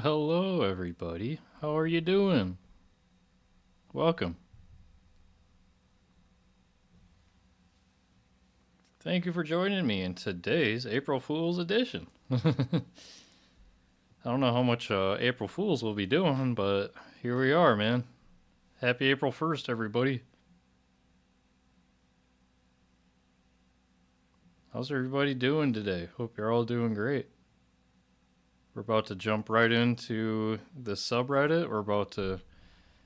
Hello, everybody. How are you doing? Welcome. Thank you for joining me in today's April Fool's edition. I don't know how much April Fool's we'll be doing, but here we are, man. Happy April 1st, everybody. How's everybody doing today? Hope you're all doing great. We're about to jump right into the subreddit. We're about to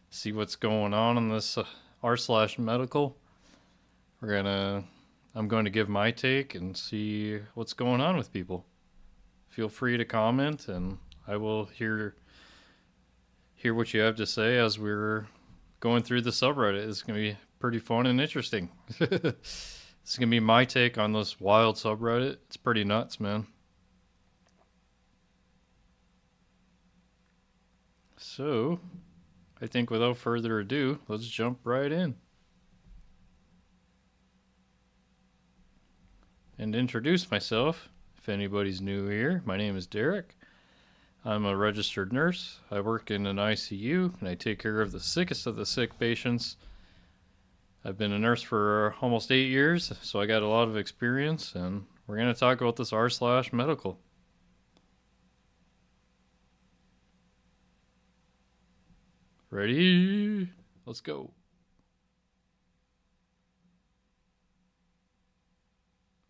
see what's going on in this r/medical. I'm going to give my take and see what's going on with people. Feel free to comment, and I will hear what you have to say as we're going through the subreddit. It's going to be pretty fun and interesting. This is going to be my take on this wild subreddit. It's pretty nuts, man. So, I think without further ado, let's jump right in. And introduce myself, if anybody's new here. My name is Derek. I'm a registered nurse. I work in an ICU, and I take care of the sickest of the sick patients. I've been a nurse for almost 8 years, so I got a lot of experience, and we're going to talk about this r/medical. Ready? Let's go.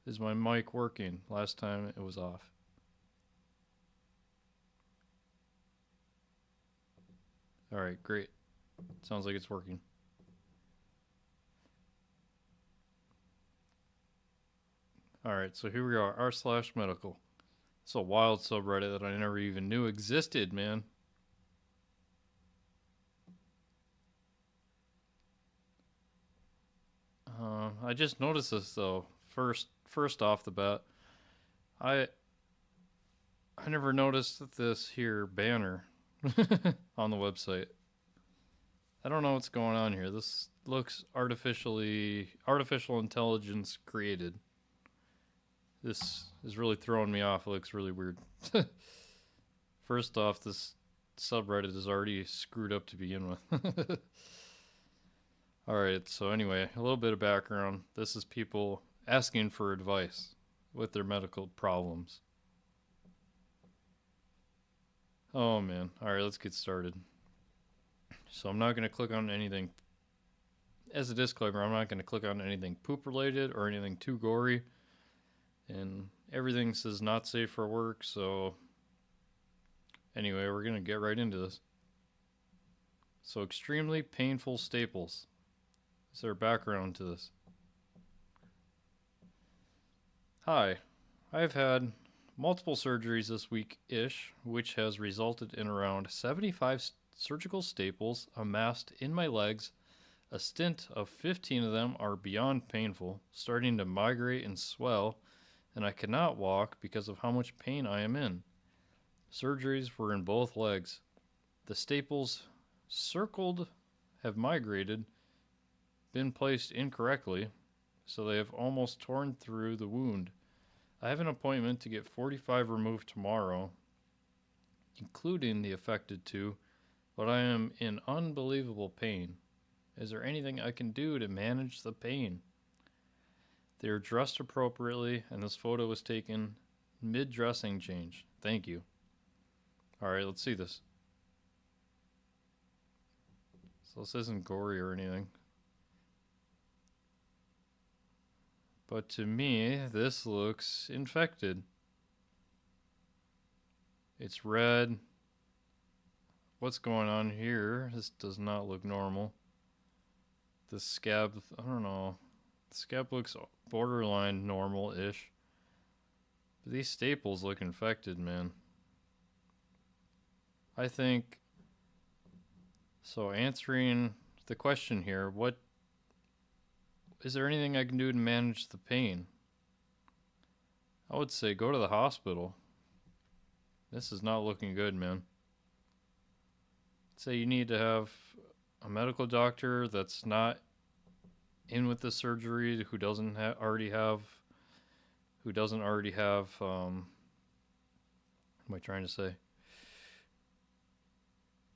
Is my mic working? Last time it was off. Alright, great. Sounds like it's working. Alright, so here we are, r/medical. It's a wild subreddit that I never even knew existed, man. I just noticed this though. First off the bat, I never noticed this here banner on the website. I don't know what's going on here. This looks artificial intelligence created. This is really throwing me off. It looks really weird. First off, this subreddit is already screwed up to begin with. Alright, so anyway, a little bit of background. This is people asking for advice with their medical problems. Oh man. Alright, let's get started. So I'm not going to click on anything. As a disclaimer, I'm not going to click on anything poop related or anything too gory. And everything says not safe for work, so anyway, we're going to get right into this. So extremely painful staples. Is there a background to this? Hi, I've had multiple surgeries this week-ish, which has resulted in around 75 surgical staples amassed in my legs. A stint of 15 of them are beyond painful, starting to migrate and swell, and I cannot walk because of how much pain I am in. Surgeries were in both legs. The staples circled have migrated, been placed incorrectly, so they have almost torn through the wound. I have an appointment to get 45 removed tomorrow, including the affected 2, but I am in unbelievable pain. Is there anything I can do to manage the pain? They are dressed appropriately, and this photo was taken mid-dressing change. Thank you. Alright, let's see this. So this isn't gory or anything. But to me, this looks infected. It's red. What's going on here? This does not look normal. The scab, I don't know. The scab looks borderline normal-ish. But these staples look infected, man. I think... So answering the question here, is there anything I can do to manage the pain? I would say go to the hospital. This is not looking good, man. I'd say you need to have a medical doctor that's not in with the surgery, who doesn't already have, what am I trying to say?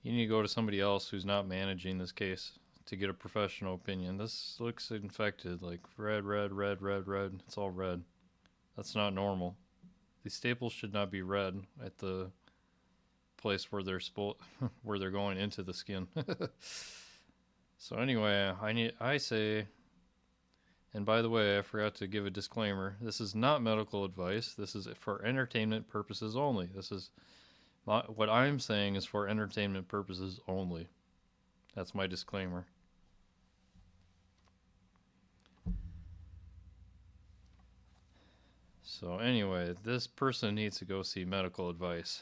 You need to go to somebody else who's not managing this case to get a professional opinion. This looks infected, like red, red, red, red, red. It's all red. That's not normal. These staples should not be red at the place where they're where they're going into the skin. So anyway, I say, and by the way, I forgot to give a disclaimer. This is not medical advice. This is for entertainment purposes only. This is what I'm saying is for entertainment purposes only. That's my disclaimer. So anyway, this person needs to go see medical advice.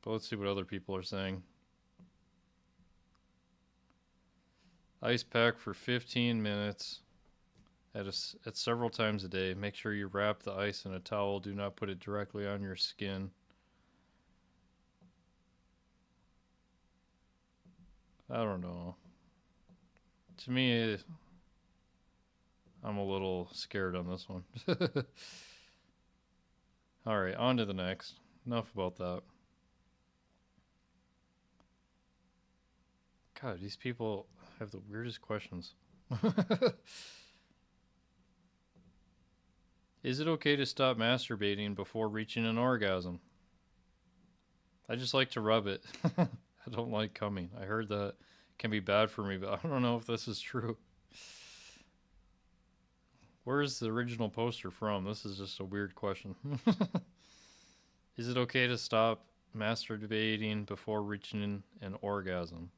But let's see what other people are saying. Ice pack for 15 minutes at several times a day. Make sure you wrap the ice in a towel. Do not put it directly on your skin. I don't know. To me, I'm a little scared on this one. Alright, on to the next. Enough about that. God, these people have the weirdest questions. Is it okay to stop masturbating before reaching an orgasm? I just like to rub it. I don't like coming. I heard that can be bad for me, but I don't know if this is true. Where's the original poster from? This is just a weird question. Is it okay to stop masturbating before reaching an orgasm?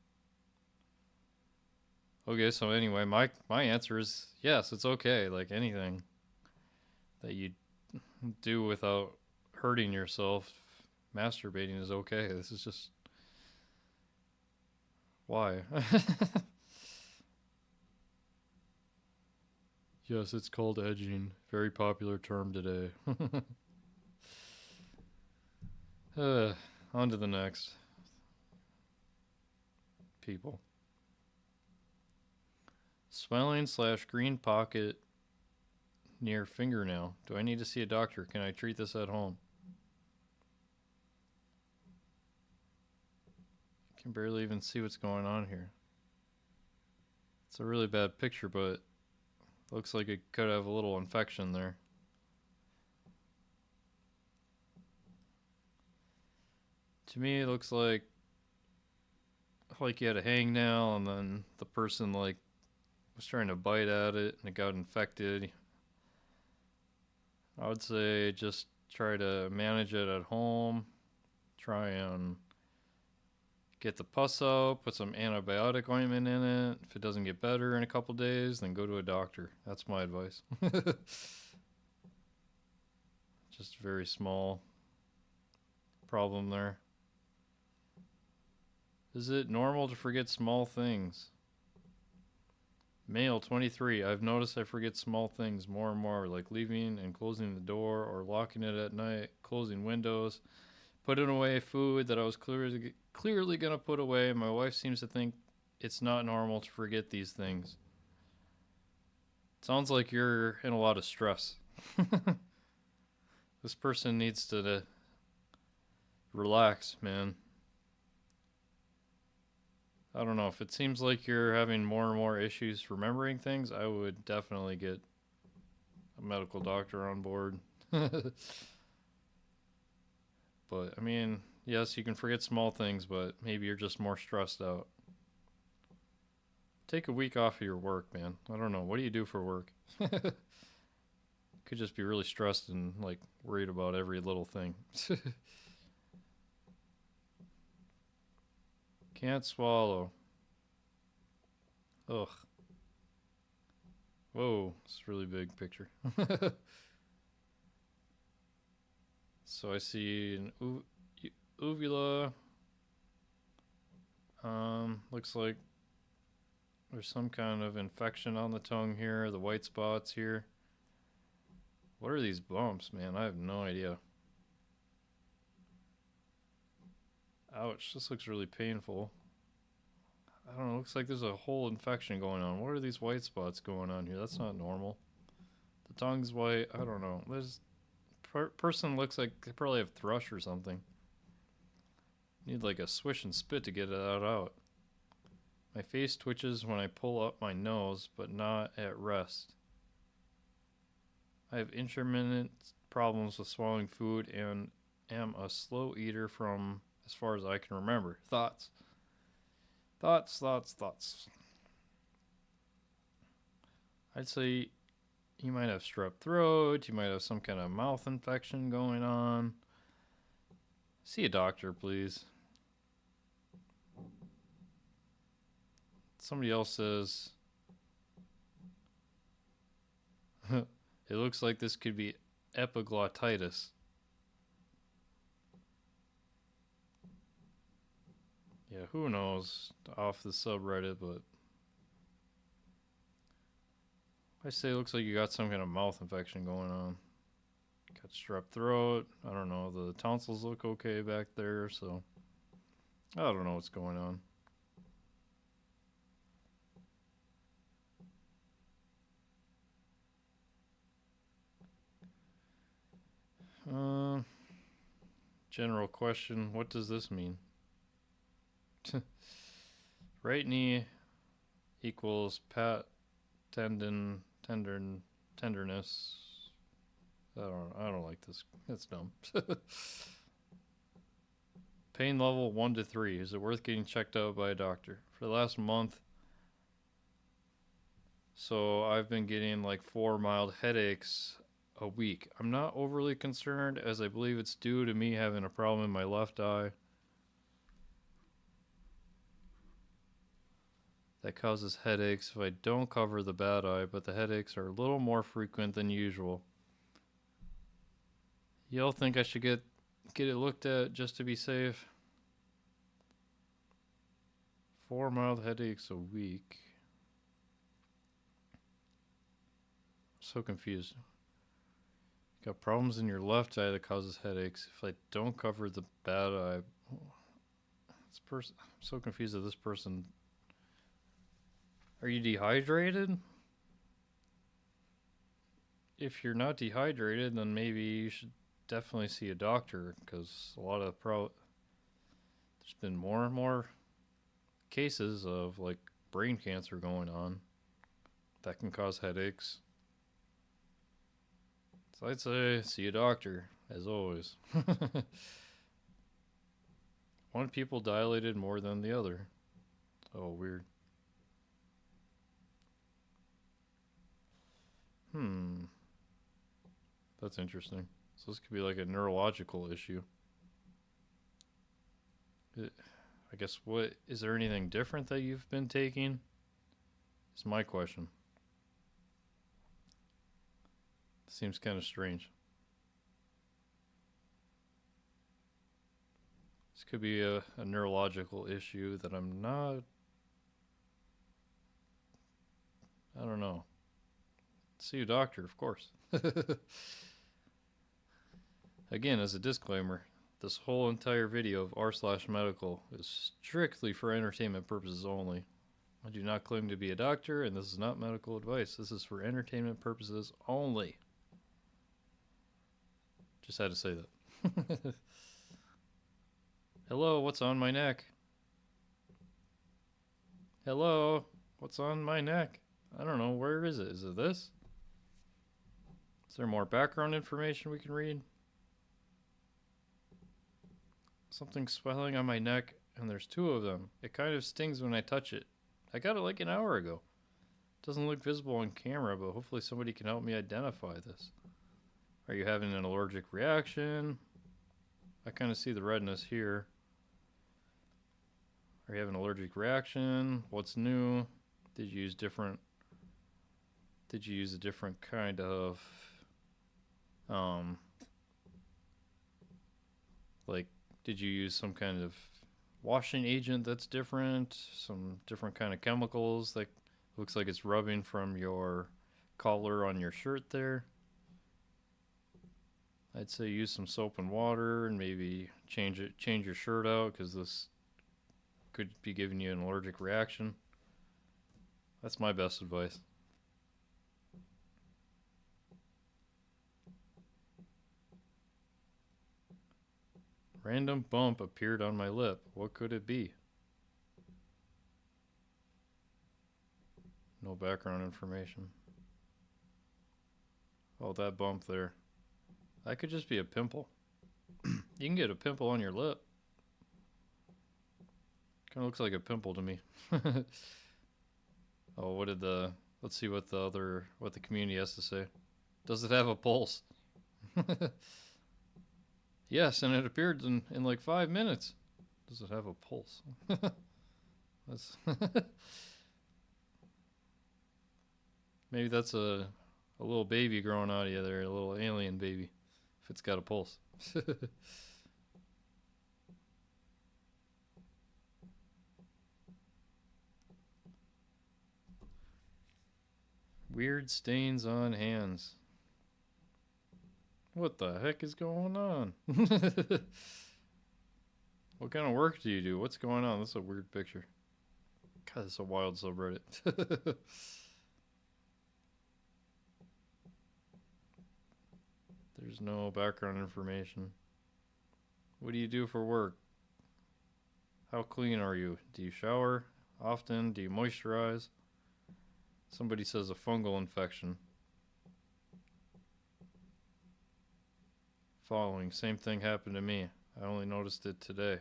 Okay, so anyway, my answer is yes, it's okay. Like anything that you do without hurting yourself, masturbating is okay. This is just... Why? Yes, it's called edging. Very popular term today. On to the next. People. Swelling / green pocket near fingernail. Do I need to see a doctor? Can I treat this at home? I can barely even see what's going on here. It's a really bad picture, but looks like it could have a little infection there. To me, it looks like you had a hangnail and then the person like was trying to bite at it and it got infected. I would say just try to manage it at home. Try and get the pus out, put some antibiotic ointment in it. If it doesn't get better in a couple days, then go to a doctor. That's my advice. Just a very small problem there. Is it normal to forget small things? Male 23. I've noticed I forget small things more and more, like leaving and closing the door or locking it at night, closing windows, putting away food that I was clearly going to put away. My wife seems to think it's not normal to forget these things. Sounds like you're in a lot of stress. This person needs to relax, man. I don't know. If it seems like you're having more and more issues remembering things, I would definitely get a medical doctor on board. But, I mean, yes, you can forget small things, but maybe you're just more stressed out. Take a week off of your work, man. I don't know. What do you do for work? Could just be really stressed and, like, worried about every little thing. Can't swallow. Ugh. Whoa, it's a really big picture. So I see an uvula. Looks like there's some kind of infection on the tongue here. The white spots here. What are these bumps, man? I have no idea. Ouch, this looks really painful. I don't know, looks like there's a whole infection going on. What are these white spots going on here? That's not normal. The tongue's white. I don't know. This person looks like they probably have thrush or something. Need like a swish and spit to get it out. My face twitches when I pull up my nose, but not at rest. I have intermittent problems with swallowing food and am a slow eater from as far as I can remember. Thoughts. I'd say you might have strep throat, you might have some kind of mouth infection going on. See a doctor, please. Somebody else says, it looks like this could be epiglottitis. Yeah, who knows off the subreddit, but I say it looks like you got some kind of mouth infection going on. Got strep throat. I don't know. The tonsils look okay back there, so I don't know what's going on. General question, what does this mean? Right knee equals tenderness. I don't like this. That's dumb. Pain level 1 to 3. Is it worth getting checked out by a doctor? For the last month, so I've been getting like 4 mild headaches a week. I'm not overly concerned, as I believe it's due to me having a problem in my left eye that causes headaches if I don't cover the bad eye, but the headaches are a little more frequent than usual. Y'all think I should get it looked at just to be safe? 4 mild headaches a week. So confused. Got problems in your left eye that causes headaches if I don't cover the bad eye. This person, I'm so confused that this person. Are you dehydrated? If you're not dehydrated, then maybe you should definitely see a doctor, because a lot of there's been more and more cases of like brain cancer going on that can cause headaches. So I'd say see a doctor, as always. One pupil dilated more than the other. Oh, weird. That's interesting. So this could be like a neurological issue. I guess, what is there anything different that you've been taking? Is my question. Seems kind of strange. This could be a neurological issue that I'm not. I don't know. See a doctor, of course. Again, as a disclaimer, this whole entire video of r/medical is strictly for entertainment purposes only. I do not claim to be a doctor, and this is not medical advice. This is for entertainment purposes only. Just had to say that. Hello, what's on my neck? Hello, what's on my neck? I don't know, where is it? Is it this? Is there more background information we can read? Something swelling on my neck, and there's 2 of them. It kind of stings when I touch it. I got it like an hour ago. It doesn't look visible on camera, but hopefully somebody can help me identify this. Are you having an allergic reaction? I kind of see the redness here. Are you having an allergic reaction? What's new? Did you use a different kind of did you use some kind of washing agent that's different? Some different kind of chemicals that looks like it's rubbing from your collar on your shirt there? I'd say use some soap and water and maybe change your shirt out, because this could be giving you an allergic reaction. That's my best advice. Random bump appeared on my lip. What could it be? No background information. Oh, that bump there. That could just be a pimple. You can get a pimple on your lip. Kind of looks like a pimple to me. Oh, what did the... Let's see what the community has to say. Does it have a pulse? Yes, and it appeared in like 5 minutes. Does it have a pulse? That's maybe that's a little baby growing out of you there, a little alien baby, if it's got a pulse. Weird stains on hands. What the heck is going on? What kind of work do you do? What's going on? That's a weird picture. God, it's a wild subreddit. There's no background information. What do you do for work? How clean are you? Do you shower often? Do you moisturize? Somebody says a fungal infection. Following, same thing happened to me. I only noticed it today.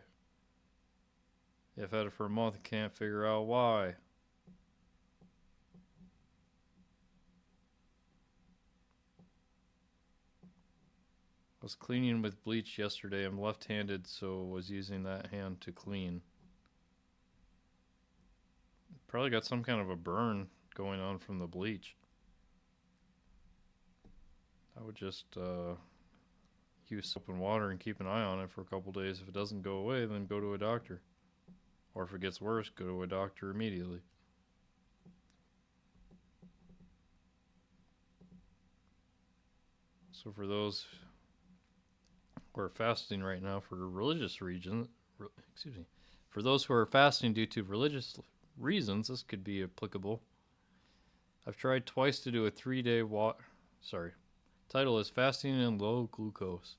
I've had it for a month and can't figure out why. I was cleaning with bleach yesterday. I'm left-handed, so was using that hand to clean. Probably got some kind of a burn going on from the bleach. I would just use soap and water and keep an eye on it for a couple days. If it doesn't go away, then go to a doctor. Or if it gets worse, go to a doctor immediately. So for those who are fasting right now for religious reasons, for those who are fasting due to religious reasons, this could be applicable. I've tried twice to do a 3-day title is Fasting and Low Glucose.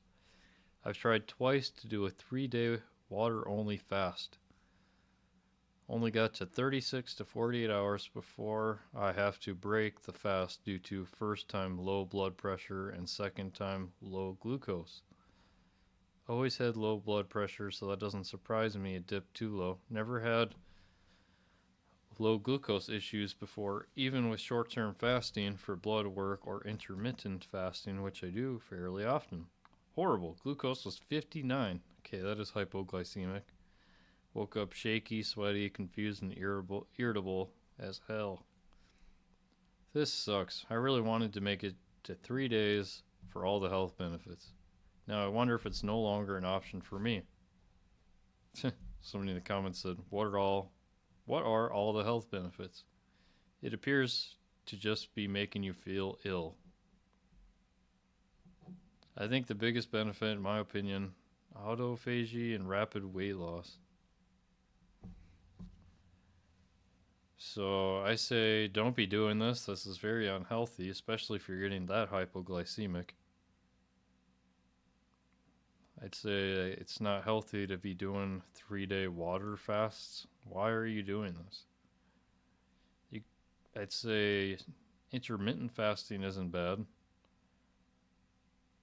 I've tried twice to do a 3-day water-only fast. Only got to 36 to 48 hours before I have to break the fast due to first time low blood pressure and second time low glucose. Always had low blood pressure, so that doesn't surprise me it dipped too low. Never had low glucose issues before, even with short-term fasting for blood work or intermittent fasting, which I do fairly often. Horrible. Glucose was 59. Okay, that is hypoglycemic. Woke up shaky, sweaty, confused, and irritable as hell. This sucks. I really wanted to make it to 3 days for all the health benefits. Now I wonder if it's no longer an option for me. Somebody in the comments said, what are all the health benefits? It appears to just be making you feel ill. I think the biggest benefit, in my opinion, autophagy and rapid weight loss. So I say don't be doing this. This is very unhealthy, especially if you're getting that hypoglycemic. I'd say it's not healthy to be doing 3-day water fasts. Why are you doing this? I'd say intermittent fasting isn't bad.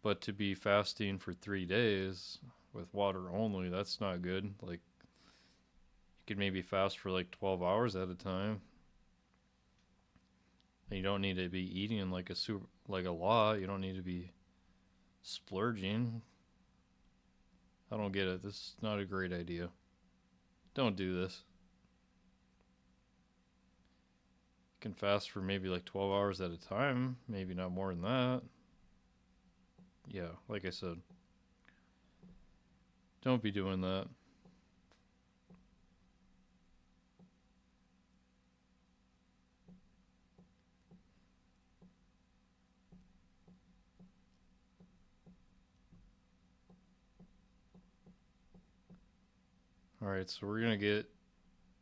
But to be fasting for 3 days with water only, that's not good. Like, you could maybe fast for like 12 hours at a time. And you don't need to be eating like a lot. You don't need to be splurging. I don't get it. This is not a great idea. Don't do this. You can fast for maybe like 12 hours at a time. Maybe not more than that. Yeah, like I said. Don't be doing that. Alright, so we're going to get...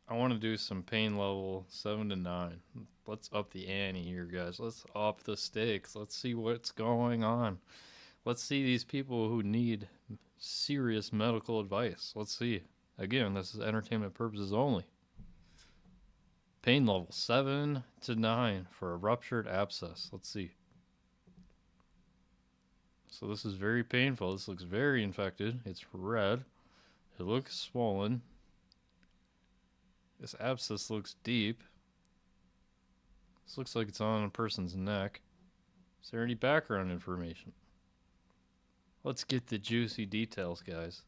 I want to do some pain level 7 to 9. Let's up the ante here, guys. Let's up the stakes. Let's see what's going on. Let's see these people who need serious medical advice. Let's see. Again, this is entertainment purposes only. Pain level 7 to 9 for a ruptured abscess. Let's see. So this is very painful. This looks very infected. It's red. It looks swollen. This abscess looks deep. This looks like it's on a person's neck. Is there any background information? Let's get the juicy details, guys.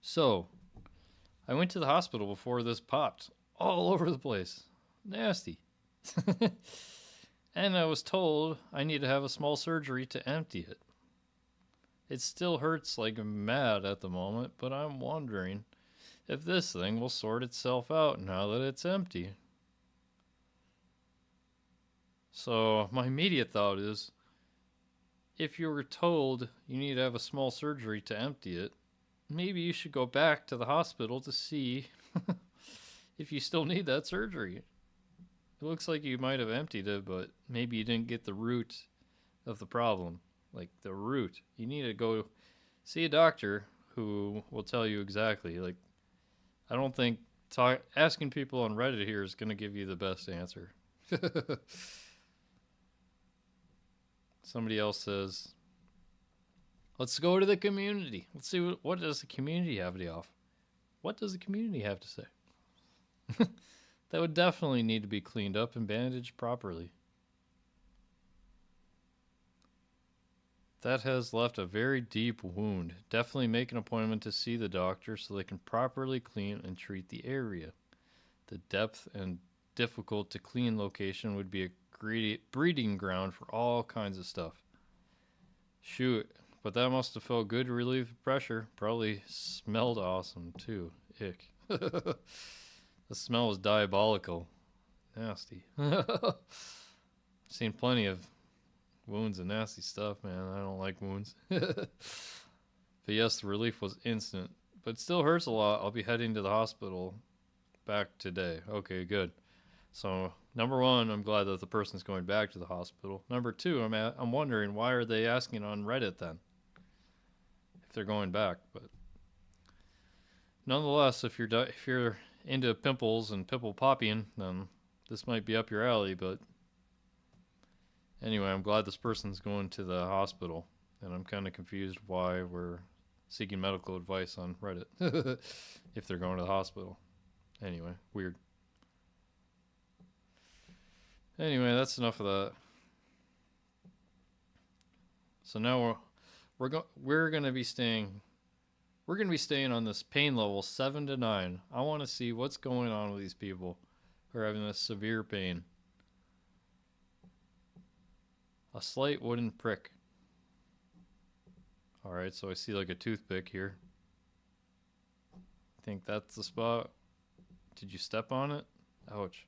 So, I went to the hospital before this popped. All over the place. Nasty. And I was told I need to have a small surgery to empty it. It still hurts like mad at the moment, but I'm wondering if this thing will sort itself out now that it's empty. So my immediate thought is, if you were told you need to have a small surgery to empty it, maybe you should go back to the hospital to see if you still need that surgery. It looks like you might have emptied it, but maybe you didn't get the root of the problem. Like the root. You need to go see a doctor who will tell you exactly. Like, I don't think asking people on Reddit here is going to give you the best answer. Somebody else says, let's go to the community. Let's see what does the community have to offer. What does the community have to say? That would definitely need to be cleaned up and bandaged properly. That has left a very deep wound. Definitely make an appointment to see the doctor so they can properly clean and treat the area. The depth and difficult to clean location would be a breeding ground for all kinds of stuff. Shoot, but that must have felt good to relieve the pressure. Probably smelled awesome too. Ick. The smell was diabolical. Nasty. Seen plenty of wounds and nasty stuff, man. I don't like wounds. But yes, the relief was instant. But it still hurts a lot. I'll be heading to the hospital back today. Okay, good. So, number one, I'm glad that the person's going back to the hospital. Number two, I'm wondering, why are they asking on Reddit then? If they're going back. But nonetheless, if you're into pimples and pimple popping, then this might be up your alley. But anyway, I'm glad this person's going to the hospital, and I'm kind of confused why we're seeking medical advice on Reddit if they're going to the hospital. Anyway, weird. Anyway, that's enough of that. So now we're going to be staying on this pain level 7 to 9. I want to see what's going on with these people who are having this severe pain. A slight wooden prick. Alright, so I see like a toothpick here. I think that's the spot. Did you step on it? Ouch.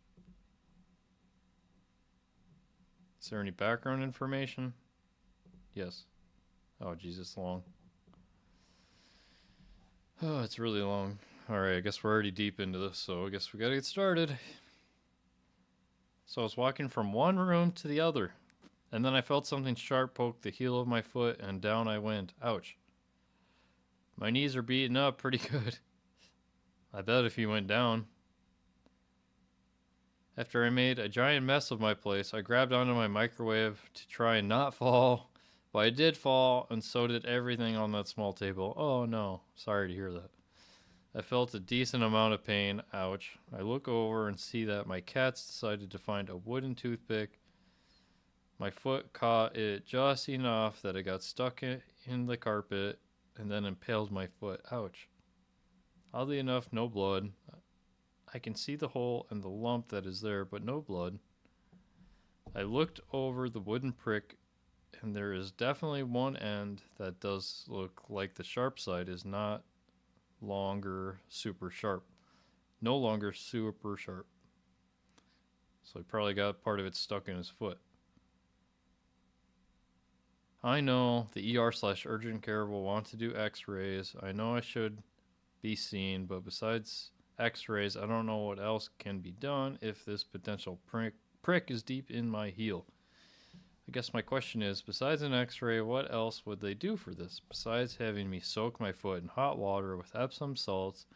Is there any background information? Yes. Oh, Jesus, long. Oh, it's really long. Alright, I guess we're already deep into this, so I guess we gotta get started. So I was walking from one room to the other, and then I felt something sharp poke the heel of my foot, and down I went. Ouch. My knees are beaten up pretty good. I bet if you went down. After I made a giant mess of my place, I grabbed onto my microwave to try and not fall, but I did fall, and so did everything on that small table. Oh no, sorry to hear that. I felt a decent amount of pain. Ouch. I look over and see that my cats decided to find a wooden toothpick. My foot caught it just enough that it got stuck in the carpet and then impaled my foot. Ouch. Oddly enough, no blood. I can see the hole and the lump that is there, but no blood. I looked over the wooden prick, and there is definitely one end that does look like the sharp side is not longer super sharp. No longer super sharp. So he probably got part of it stuck in his foot. I know the ER/urgent care will want to do x-rays. I know I should be seen, but besides x-rays, I don't know what else can be done if this potential prick is deep in my heel. I guess my question is, besides an x-ray, what else would they do for this? Besides having me soak my foot in hot water with Epsom salts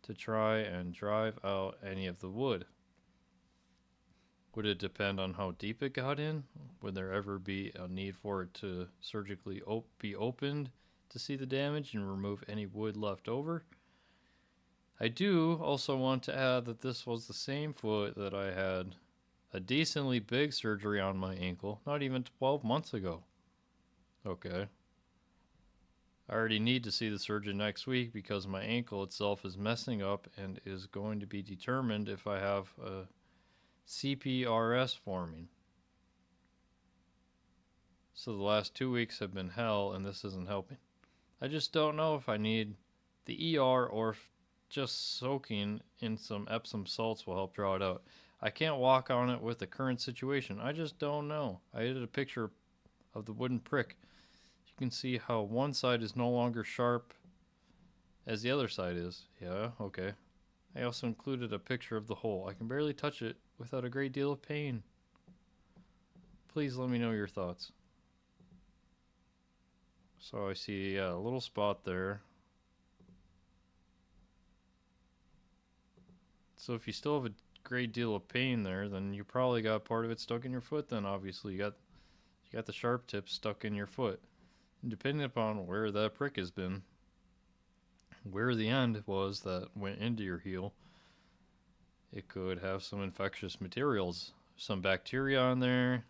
to try and drive out any of the wood? Would it depend on how deep it got in? Would there ever be a need for it to surgically be opened to see the damage and remove any wood left over? I do also want to add that this was the same foot that I had a decently big surgery on my ankle not even 12 months ago. Okay. I already need to see the surgeon next week because my ankle itself is messing up and is going to be determined if I have a CPRS forming. So the last 2 weeks have been hell and this isn't helping. I just don't know if I need the ER or if just soaking in some Epsom salts will help draw it out. I can't walk on it with the current situation. I just don't know. I added a picture of the wooden prick. You can see how one side is no longer sharp as the other side is. Yeah, okay. I also included a picture of the hole. I can barely touch it without a great deal of pain. Please let me know your thoughts. So I see a little spot there. So if you still have a great deal of pain there, then you probably got part of it stuck in your foot. Then obviously you got the sharp tip stuck in your foot. And depending upon where that prick has been, where the end was that went into your heel, it could have some infectious materials, some bacteria on there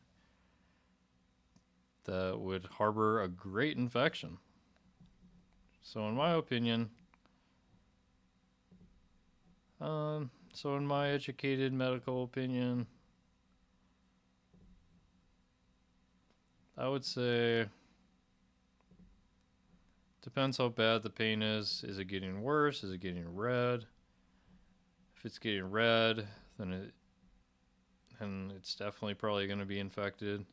that would harbor a great infection. So in my opinion, so in my educated medical opinion, I would say depends how bad the pain is. Is it getting worse? Is it getting red? If it's getting red, then it's definitely probably going to be infected.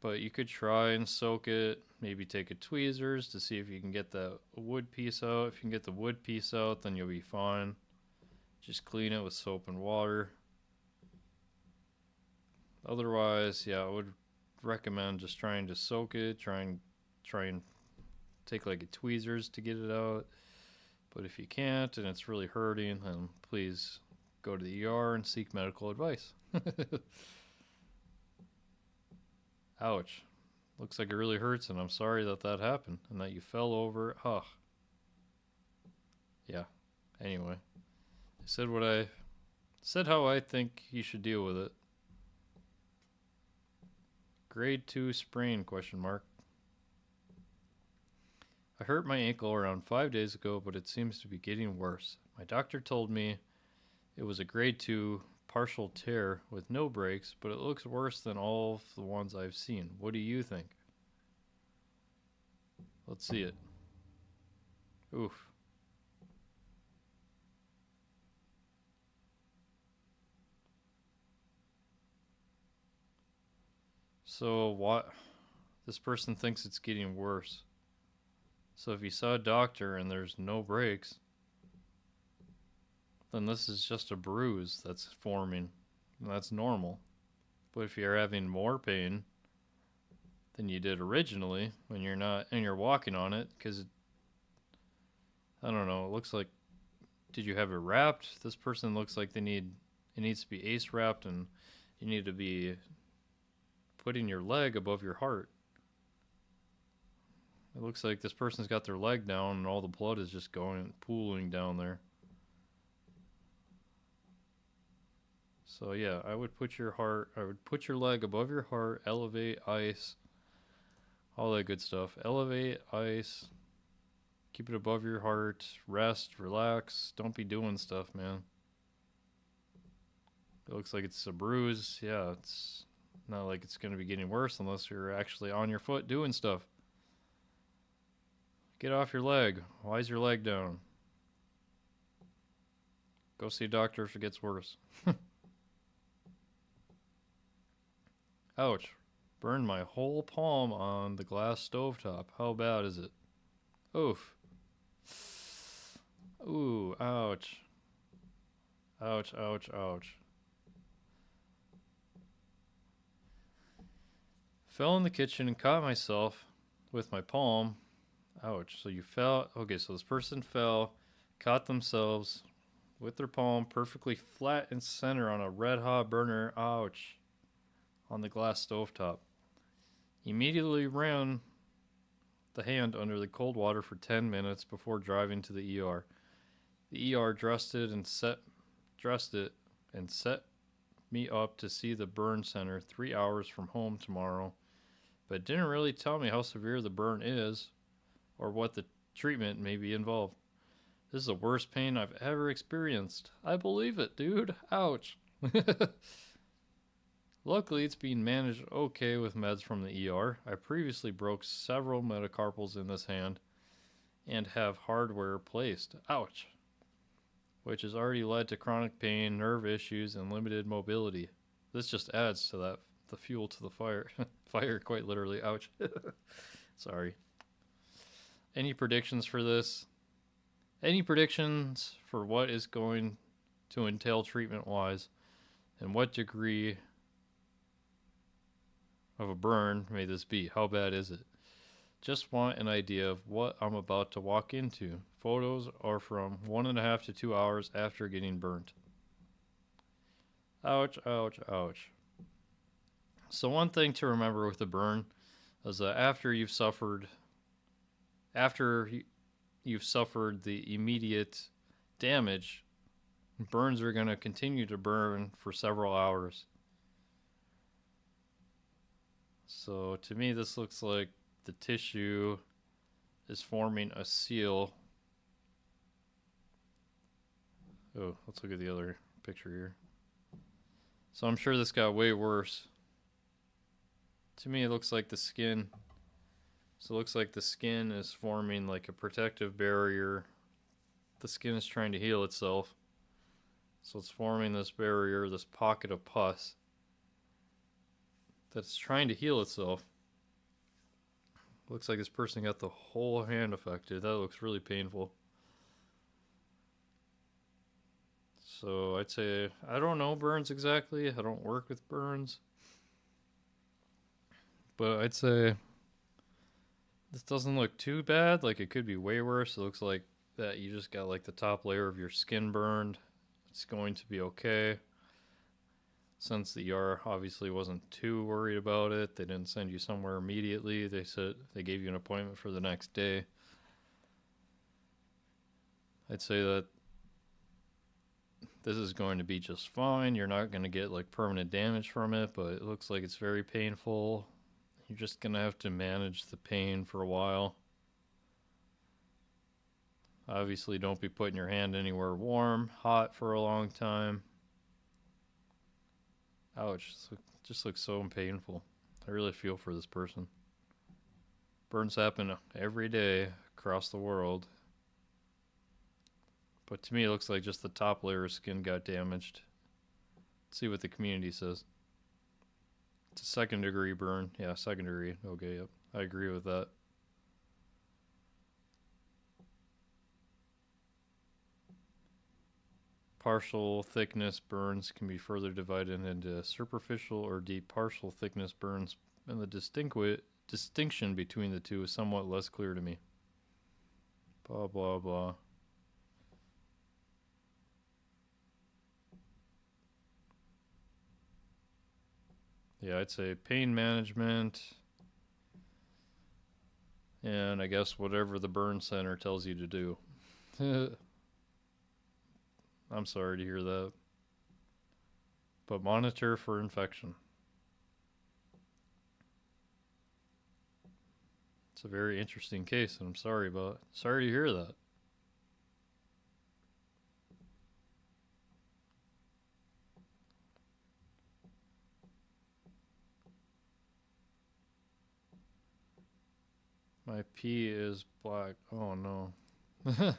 But you could try and soak it, maybe take a tweezers to see if you can get the wood piece out. If you can get the wood piece out, then you'll be fine. Just clean it with soap and water. Otherwise, yeah, I would recommend just trying to soak it, try and take like a tweezers to get it out. But if you can't and it's really hurting, then please go to the ER and seek medical advice. Ouch. Looks like it really hurts, and I'm sorry that happened and that you fell over. Ugh. Yeah. Anyway, I said how I think you should deal with it. Grade 2 sprain, question mark. I hurt my ankle around 5 days ago, but it seems to be getting worse. My doctor told me it was a grade 2 partial tear with no breaks, but it looks worse than all of the ones I've seen. What do you think? Let's see it. Oof. So what? This person thinks it's getting worse. So if you saw a doctor and there's no breaks, then this is just a bruise that's forming. And that's normal. But if you're having more pain than you did originally when you're walking on it, because I don't know, it looks like, did you have it wrapped? This person looks like it needs to be ace wrapped, and you need to be putting your leg above your heart. It looks like this person's got their leg down and all the blood is just pooling down there. So yeah, I would put your leg above your heart, elevate, ice, all that good stuff. Elevate, ice, keep it above your heart, rest, relax. Don't be doing stuff, man. It looks like it's a bruise. Yeah, it's not like it's going to be getting worse unless you're actually on your foot doing stuff. Get off your leg. Why is your leg down? Go see a doctor if it gets worse. Ouch. Burned my whole palm on the glass stovetop. How bad is it? Oof. Ooh, ouch. Ouch, ouch, ouch. Fell in the kitchen and caught myself with my palm. Ouch. So you fell. Okay, so this person fell, caught themselves with their palm perfectly flat and center on a red hot burner. Ouch. On the glass stovetop. Immediately ran the hand under the cold water for 10 minutes before driving to the ER. The ER dressed it and set me up to see the burn center 3 hours from home tomorrow, but didn't really tell me how severe the burn is or what the treatment may be involved. This is the worst pain I've ever experienced. I believe it, dude. Ouch. Luckily, it's being managed okay with meds from the ER. I previously broke several metacarpals in this hand and have hardware placed. Ouch. Which has already led to chronic pain, nerve issues, and limited mobility. This just adds to that, the fuel to the fire. Fire, quite literally. Ouch. Sorry. Any predictions for this? Any predictions for what is going to entail treatment-wise, and what degree of a burn may this be? How bad is it? Just want an idea of what I'm about to walk into. Photos are from 1.5 to 2 hours after getting burnt. Ouch, ouch, ouch. So one thing to remember with a burn is that after you've suffered the immediate damage, burns are going to continue to burn for several hours. So to me, this looks like the tissue is forming a seal. Oh, let's look at the other picture here. So I'm sure this got way worse. To me, it looks like the skin. So it looks like the skin is forming like a protective barrier. The skin is trying to heal itself. So it's forming this barrier, this pocket of pus that's trying to heal itself. Looks like this person got the whole hand affected. That looks really painful. So I'd say, I don't know burns exactly. I don't work with burns. But I'd say this doesn't look too bad. Like it could be way worse. It looks like that you just got like the top layer of your skin burned. It's going to be okay. Since the ER obviously wasn't too worried about it, they didn't send you somewhere immediately. They said they gave you an appointment for the next day. I'd say that this is going to be just fine. You're not going to get like permanent damage from it, but it looks like it's very painful. You're just going to have to manage the pain for a while. Obviously, don't be putting your hand anywhere warm, hot for a long time. Ouch, it just looks so painful. I really feel for this person. Burns happen every day across the world. But to me, it looks like just the top layer of skin got damaged. Let's see what the community says. It's a 2nd degree burn. Yeah, 2nd degree. Okay, yep. I agree with that. Partial thickness burns can be further divided into superficial or deep. Partial thickness burns, and the distinction between the two is somewhat less clear to me. Blah, blah, blah. Yeah, I'd say pain management, and I guess whatever the burn center tells you to do. I'm sorry to hear that. But monitor for infection. It's a very interesting case, and I'm sorry to hear that. My pee is black. Oh no. It's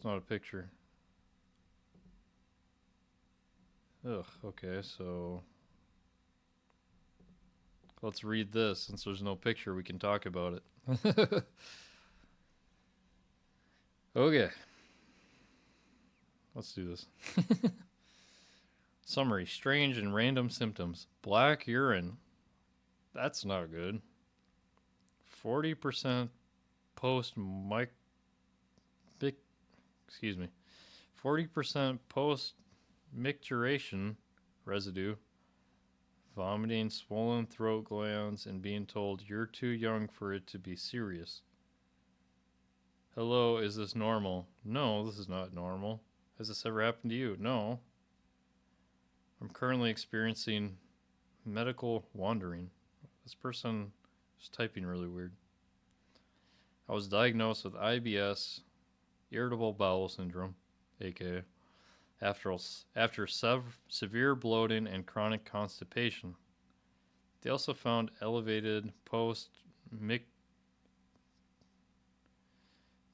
not a picture. Ugh, okay, so let's read this. Since there's no picture, we can talk about it. Okay. Let's do this. Summary: strange and random symptoms. Black urine. That's not good. 40% post mic. Excuse me. 40% post micturition residue. Vomiting, swollen throat glands, and being told you're too young for it to be serious. Hello, is this normal? No, this is not normal. Has this ever happened to you? No. I'm currently experiencing medical wandering. This person is typing really weird. I was diagnosed with IBS, irritable bowel syndrome, aka after severe bloating and chronic constipation. They also found elevated post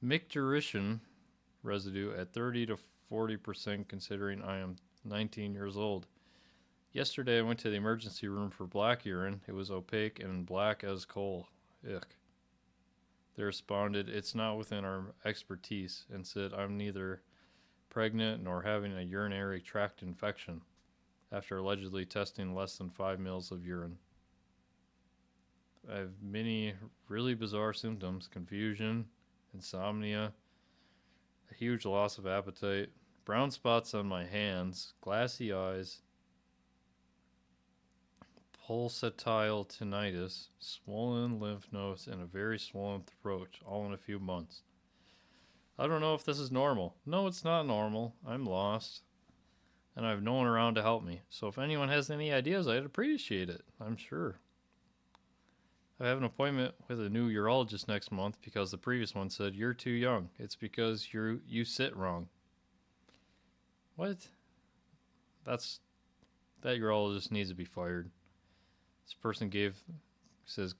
micturition residue at 30 to 40% considering I am 19 years old. Yesterday I went to the emergency room for black urine. It was opaque and black as coal. Ick. They responded, it's not within our expertise, and said I'm neither pregnant nor having a urinary tract infection after allegedly testing less than 5 mils of urine. I have many really bizarre symptoms: confusion, insomnia, a huge loss of appetite, brown spots on my hands, glassy eyes, pulsatile tinnitus, swollen lymph nodes, and a very swollen throat, all in a few months. I don't know if this is normal. No, it's not normal. I'm lost. And I have no one around to help me. So if anyone has any ideas, I'd appreciate it. I'm sure. I have an appointment with a new urologist next month because the previous one said, you're too young. It's because you sit wrong. What? That urologist needs to be fired. This person gave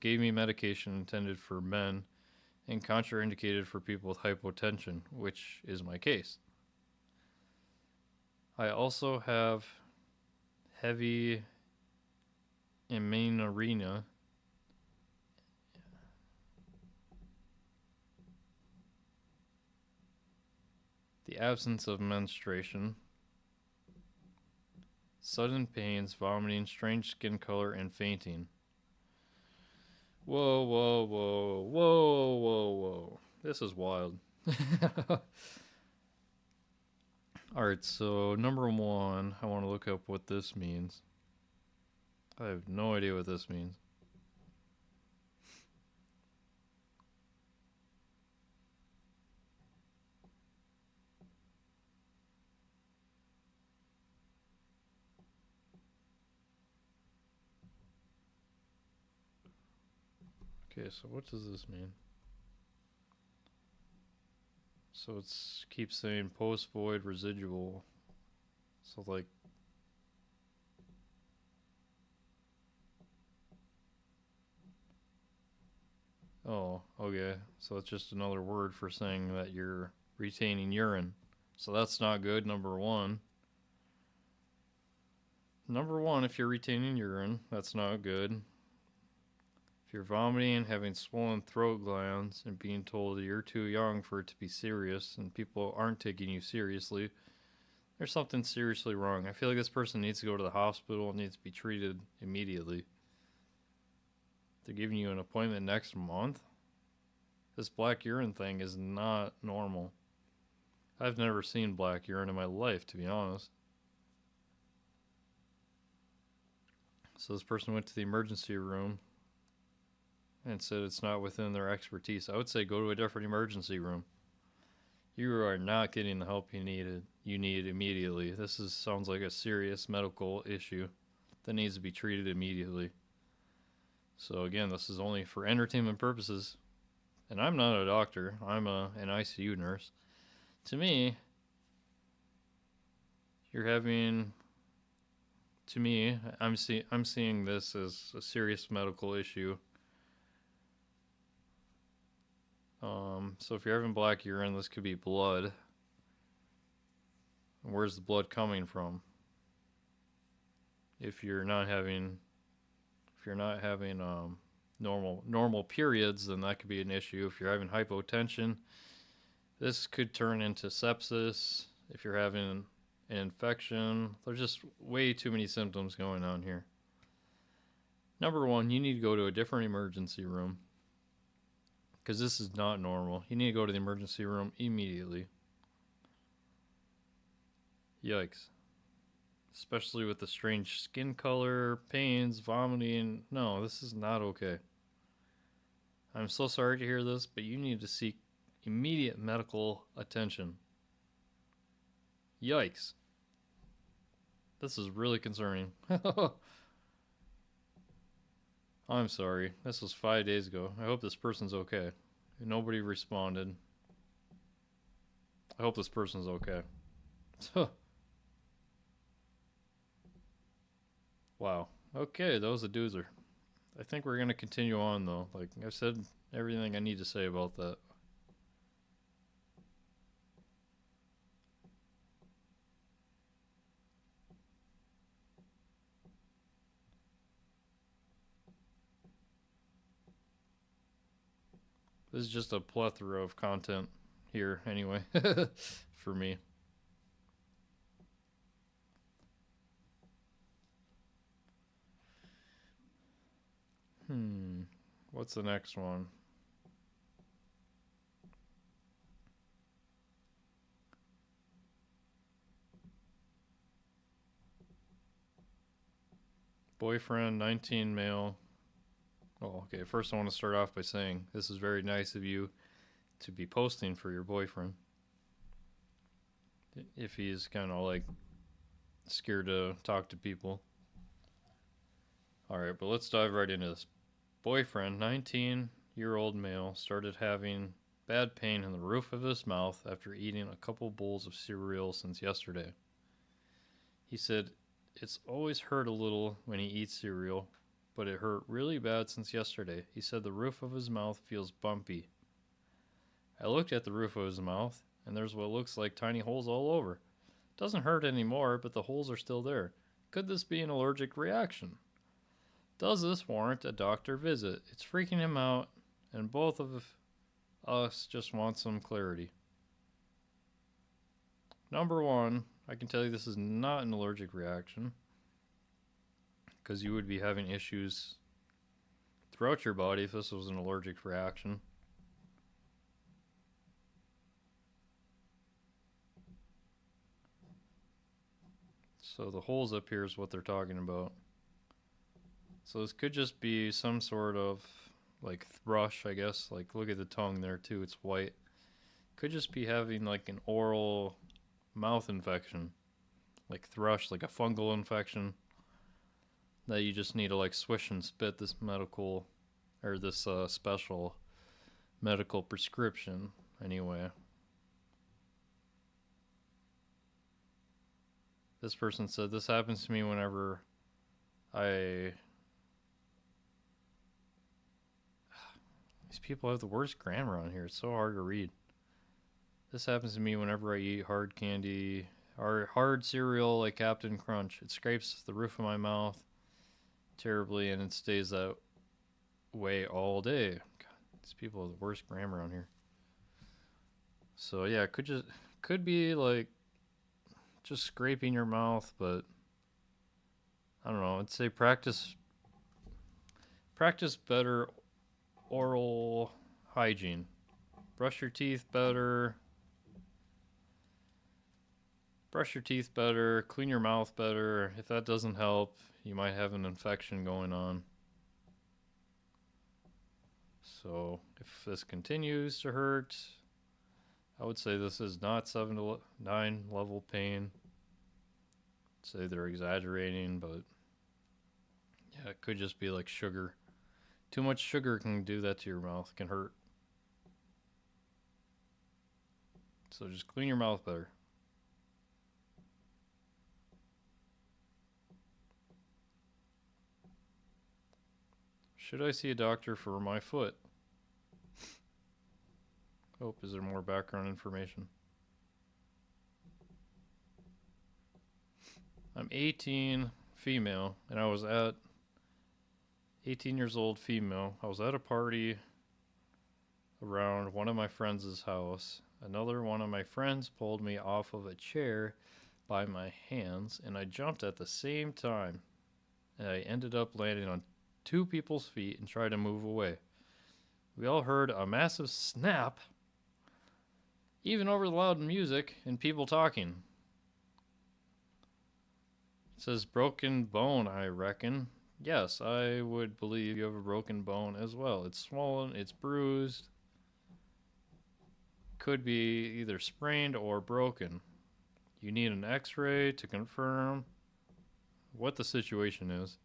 me medication intended for men and contraindicated for people with hypotension, which is my case. I also have heavy amenorrhea, the absence of menstruation, sudden pains, vomiting, strange skin color, and fainting. Whoa, whoa, whoa, whoa, whoa, whoa. This is wild. Alright, so number one, I want to look up what this means. I have no idea what this means. Okay, so what does this mean? So it's keeps saying post void residual. So like oh, okay. So it's just another word for saying that you're retaining urine. So that's not good, number one. Number one, if you're retaining urine, that's not good. If you're vomiting, having swollen throat glands, and being told that you're too young for it to be serious and people aren't taking you seriously, there's something seriously wrong. I feel like this person needs to go to the hospital and needs to be treated immediately. They're giving you an appointment next month? This black urine thing is not normal. I've never seen black urine in my life, to be honest. So this person went to the emergency room and said it's not within their expertise. I would say go to a different emergency room. You are not getting the help you need immediately. This sounds like a serious medical issue that needs to be treated immediately. So again, this is only for entertainment purposes. And I'm not a doctor. I'm an ICU nurse. To me, I'm seeing this as a serious medical issue. So if you're having black urine, this could be blood. Where's the blood coming from? If you're not having normal periods, then that could be an issue. If you're having hypotension, this could turn into sepsis. If you're having an infection. There's just way too many symptoms going on here. Number one, you need to go to a different emergency room because this is not normal. You need to go to the emergency room immediately. Yikes. Especially with the strange skin color, pains, vomiting. No, this is not okay. I'm so sorry to hear this, but you need to seek immediate medical attention. Yikes. This is really concerning. I'm sorry. This was 5 days ago. I hope this person's okay. Nobody responded. I hope this person's okay. Wow. Okay, that was a doozer. I think we're going to continue on, though. Like, I've said everything I need to say about that. This is just a plethora of content here, anyway, for me. What's the next one? Boyfriend, 19 male. Oh, okay. First, I want to start off by saying this is very nice of you to be posting for your boyfriend. If he's kind of like scared to talk to people. Alright, but let's dive right into this. Boyfriend, 19-year-old male, started having bad pain in the roof of his mouth after eating a couple bowls of cereal since yesterday. He said it's always hurt a little when he eats cereal, but it hurt really bad since yesterday. He said the roof of his mouth feels bumpy. I looked at the roof of his mouth, and there's what looks like tiny holes all over. It doesn't hurt anymore, but the holes are still there. Could this be an allergic reaction? Does this warrant a doctor visit? It's freaking him out, and both of us just want some clarity. Number one, I can tell you this is not an allergic reaction, because you would be having issues throughout your body if this was an allergic reaction. So the holes up here is what they're talking about. So this could just be some sort of like thrush, I guess. Like look at the tongue there too, it's white. Could just be having like an oral mouth infection. Like thrush, like a fungal infection. That you just need to like swish and spit this medical or this special medical prescription anyway. This person said this happens to me whenever these people have the worst grammar on here. It's so hard to read. This happens to me whenever I eat hard candy or hard cereal like Captain Crunch. It scrapes the roof of my mouth terribly and it stays that way all day. God, these people have the worst grammar on here. So yeah, it could be like just scraping your mouth, but I don't know. I'd say practice better oral hygiene. Brush your teeth better. Clean your mouth better. If that doesn't help, you might have an infection going on. So if this continues to hurt, I would say this is not 7 to 9 level pain. I'd say they're exaggerating, but yeah, it could just be like sugar. Too much sugar can do that to your mouth, can hurt. So just clean your mouth better. Should I see a doctor for my foot? Oh, is there more background information? I'm 18, female, and I was at 18 years old, female. I was at a party around one of my friends' house. Another one of my friends pulled me off of a chair by my hands, and I jumped at the same time. And I ended up landing on two people's feet and tried to move away. We all heard a massive snap, even over the loud music and people talking. It says broken bone, I reckon. Yes, I would believe you have a broken bone as well. It's swollen, it's bruised. Could be either sprained or broken. You need an x-ray to confirm what the situation is.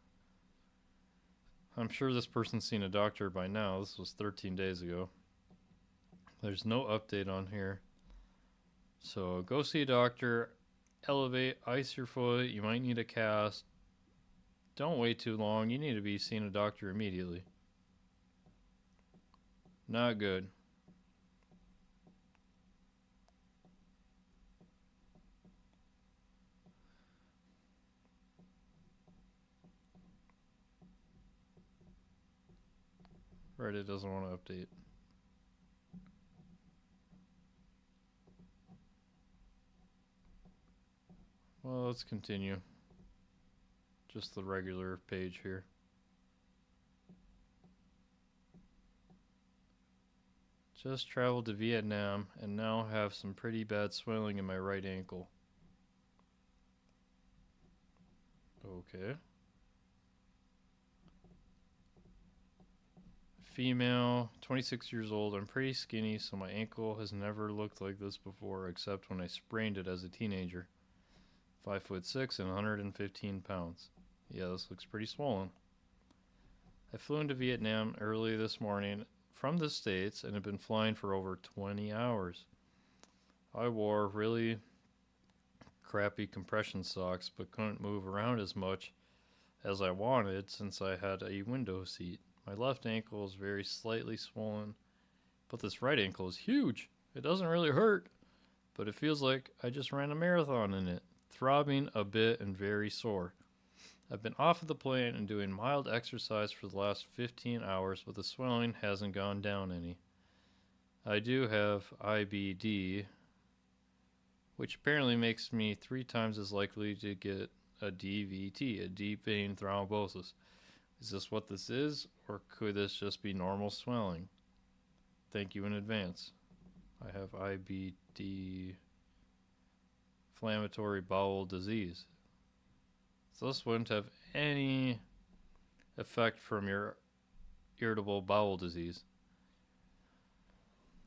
I'm sure this person's seen a doctor by now. This was 13 days ago. There's no update on here. So go see a doctor, elevate, ice your foot. You might need a cast. Don't wait too long. You need to be seeing a doctor immediately. Not good. Reddit doesn't want to update. Well, let's continue. Just the regular page here. Just traveled to Vietnam and now have some pretty bad swelling in my right ankle. Okay. Female, 26 years old. I'm pretty skinny, so my ankle has never looked like this before, except when I sprained it as a teenager. 5'6" and 115 pounds. Yeah, this looks pretty swollen. I flew into Vietnam early this morning from the States and have been flying for over 20 hours. I wore really crappy compression socks, but couldn't move around as much as I wanted since I had a window seat. My left ankle is very slightly swollen, but this right ankle is huge. It doesn't really hurt, but it feels like I just ran a marathon in it, throbbing a bit and very sore. I've been off of the plane and doing mild exercise for the last 15 hours, but the swelling hasn't gone down any. I do have IBD, which apparently makes me 3 times as likely to get a DVT, a deep vein thrombosis. Is this what this is, or could this just be normal swelling? Thank you in advance. I have IBD, inflammatory bowel disease. So this wouldn't have any effect from your irritable bowel disease.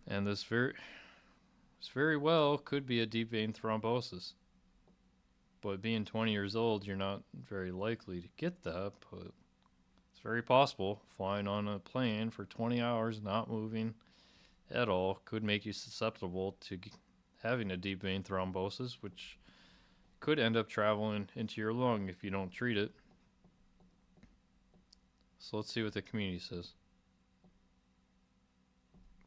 And this very well could be a deep vein thrombosis. But being 20 years old, you're not very likely to get that, but it's very possible. Flying on a plane for 20 hours, not moving at all, could make you susceptible to having a deep vein thrombosis, which could end up traveling into your lung if you don't treat it. So let's see what the community says.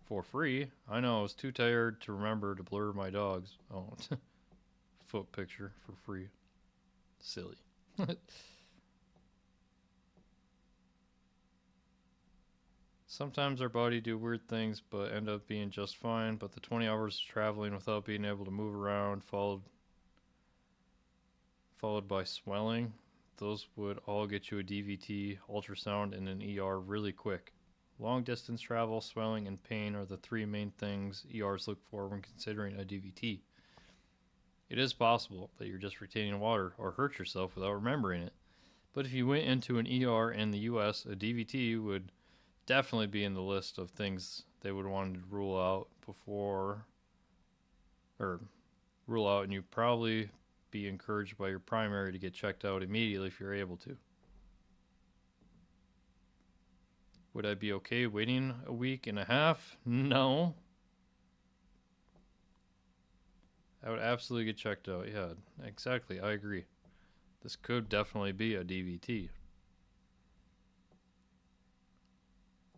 For free? I know, I was too tired to remember to blur my dogs. Oh, foot picture for free. Silly. Sometimes our body do weird things but end up being just fine, but the 20 hours traveling without being able to move around followed by swelling, those would all get you a DVT, ultrasound, and an ER really quick. Long distance travel, swelling, and pain are the 3 main things ERs look for when considering a DVT. It is possible that you're just retaining water or hurt yourself without remembering it. But if you went into an ER in the US, a DVT would definitely be in the list of things they would want to rule out and you'd probably be encouraged by your primary to get checked out immediately if you're able to. Would I be okay waiting a week and a half? No. I would absolutely get checked out. Yeah, exactly. I agree. This could definitely be a DVT.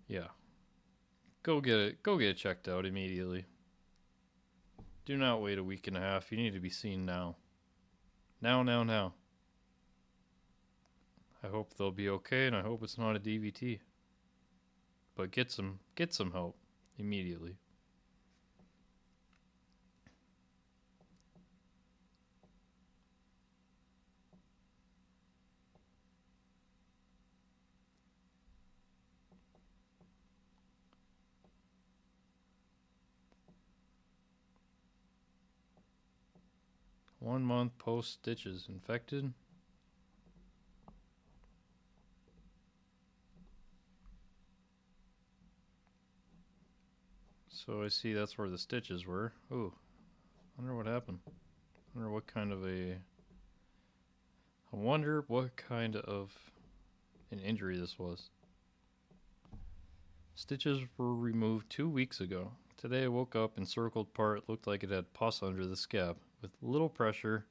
Yeah. Go get it checked out immediately. Do not wait a week and a half. You need to be seen now. Now. I hope they'll be okay, and I hope it's not a DVT. But get some help immediately. 1 month post stitches. Infected. So I see that's where the stitches were. Ooh, I wonder what happened. I wonder what kind of an injury this was. Stitches were removed 2 weeks ago. Today I woke up, encircled part looked like it had pus under the scab. With little pressure,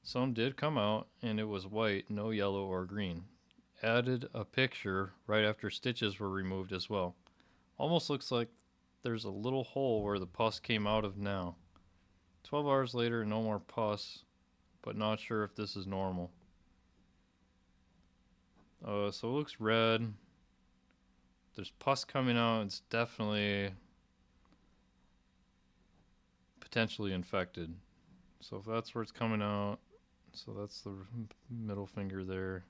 some did come out, and it was white, no yellow or green. Added a picture right after stitches were removed as well. Almost looks like there's a little hole where the pus came out of now. 12 hours later, no more pus, but not sure if this is normal. So it looks red. There's pus coming out. It's definitely potentially infected. So if that's where it's coming out, so that's the middle finger there.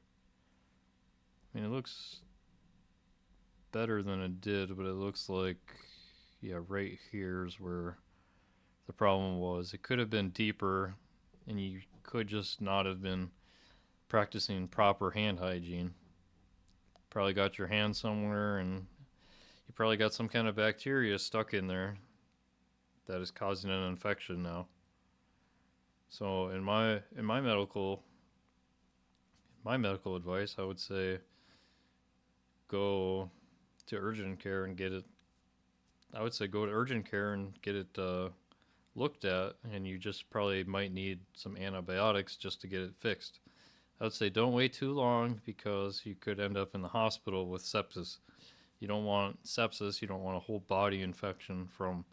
I mean, it looks better than it did, but it looks like, yeah, right here is where the problem was. It could have been deeper, and you could just not have been practicing proper hand hygiene. Probably got your hand somewhere, and you probably got some kind of bacteria stuck in there that is causing an infection now. So in my medical advice, I would say go to urgent care and get it. I would say go to urgent care and get it looked at, and you just probably might need some antibiotics just to get it fixed. I would say don't wait too long, because you could end up in the hospital with sepsis. You don't want sepsis, you don't want a whole body infection from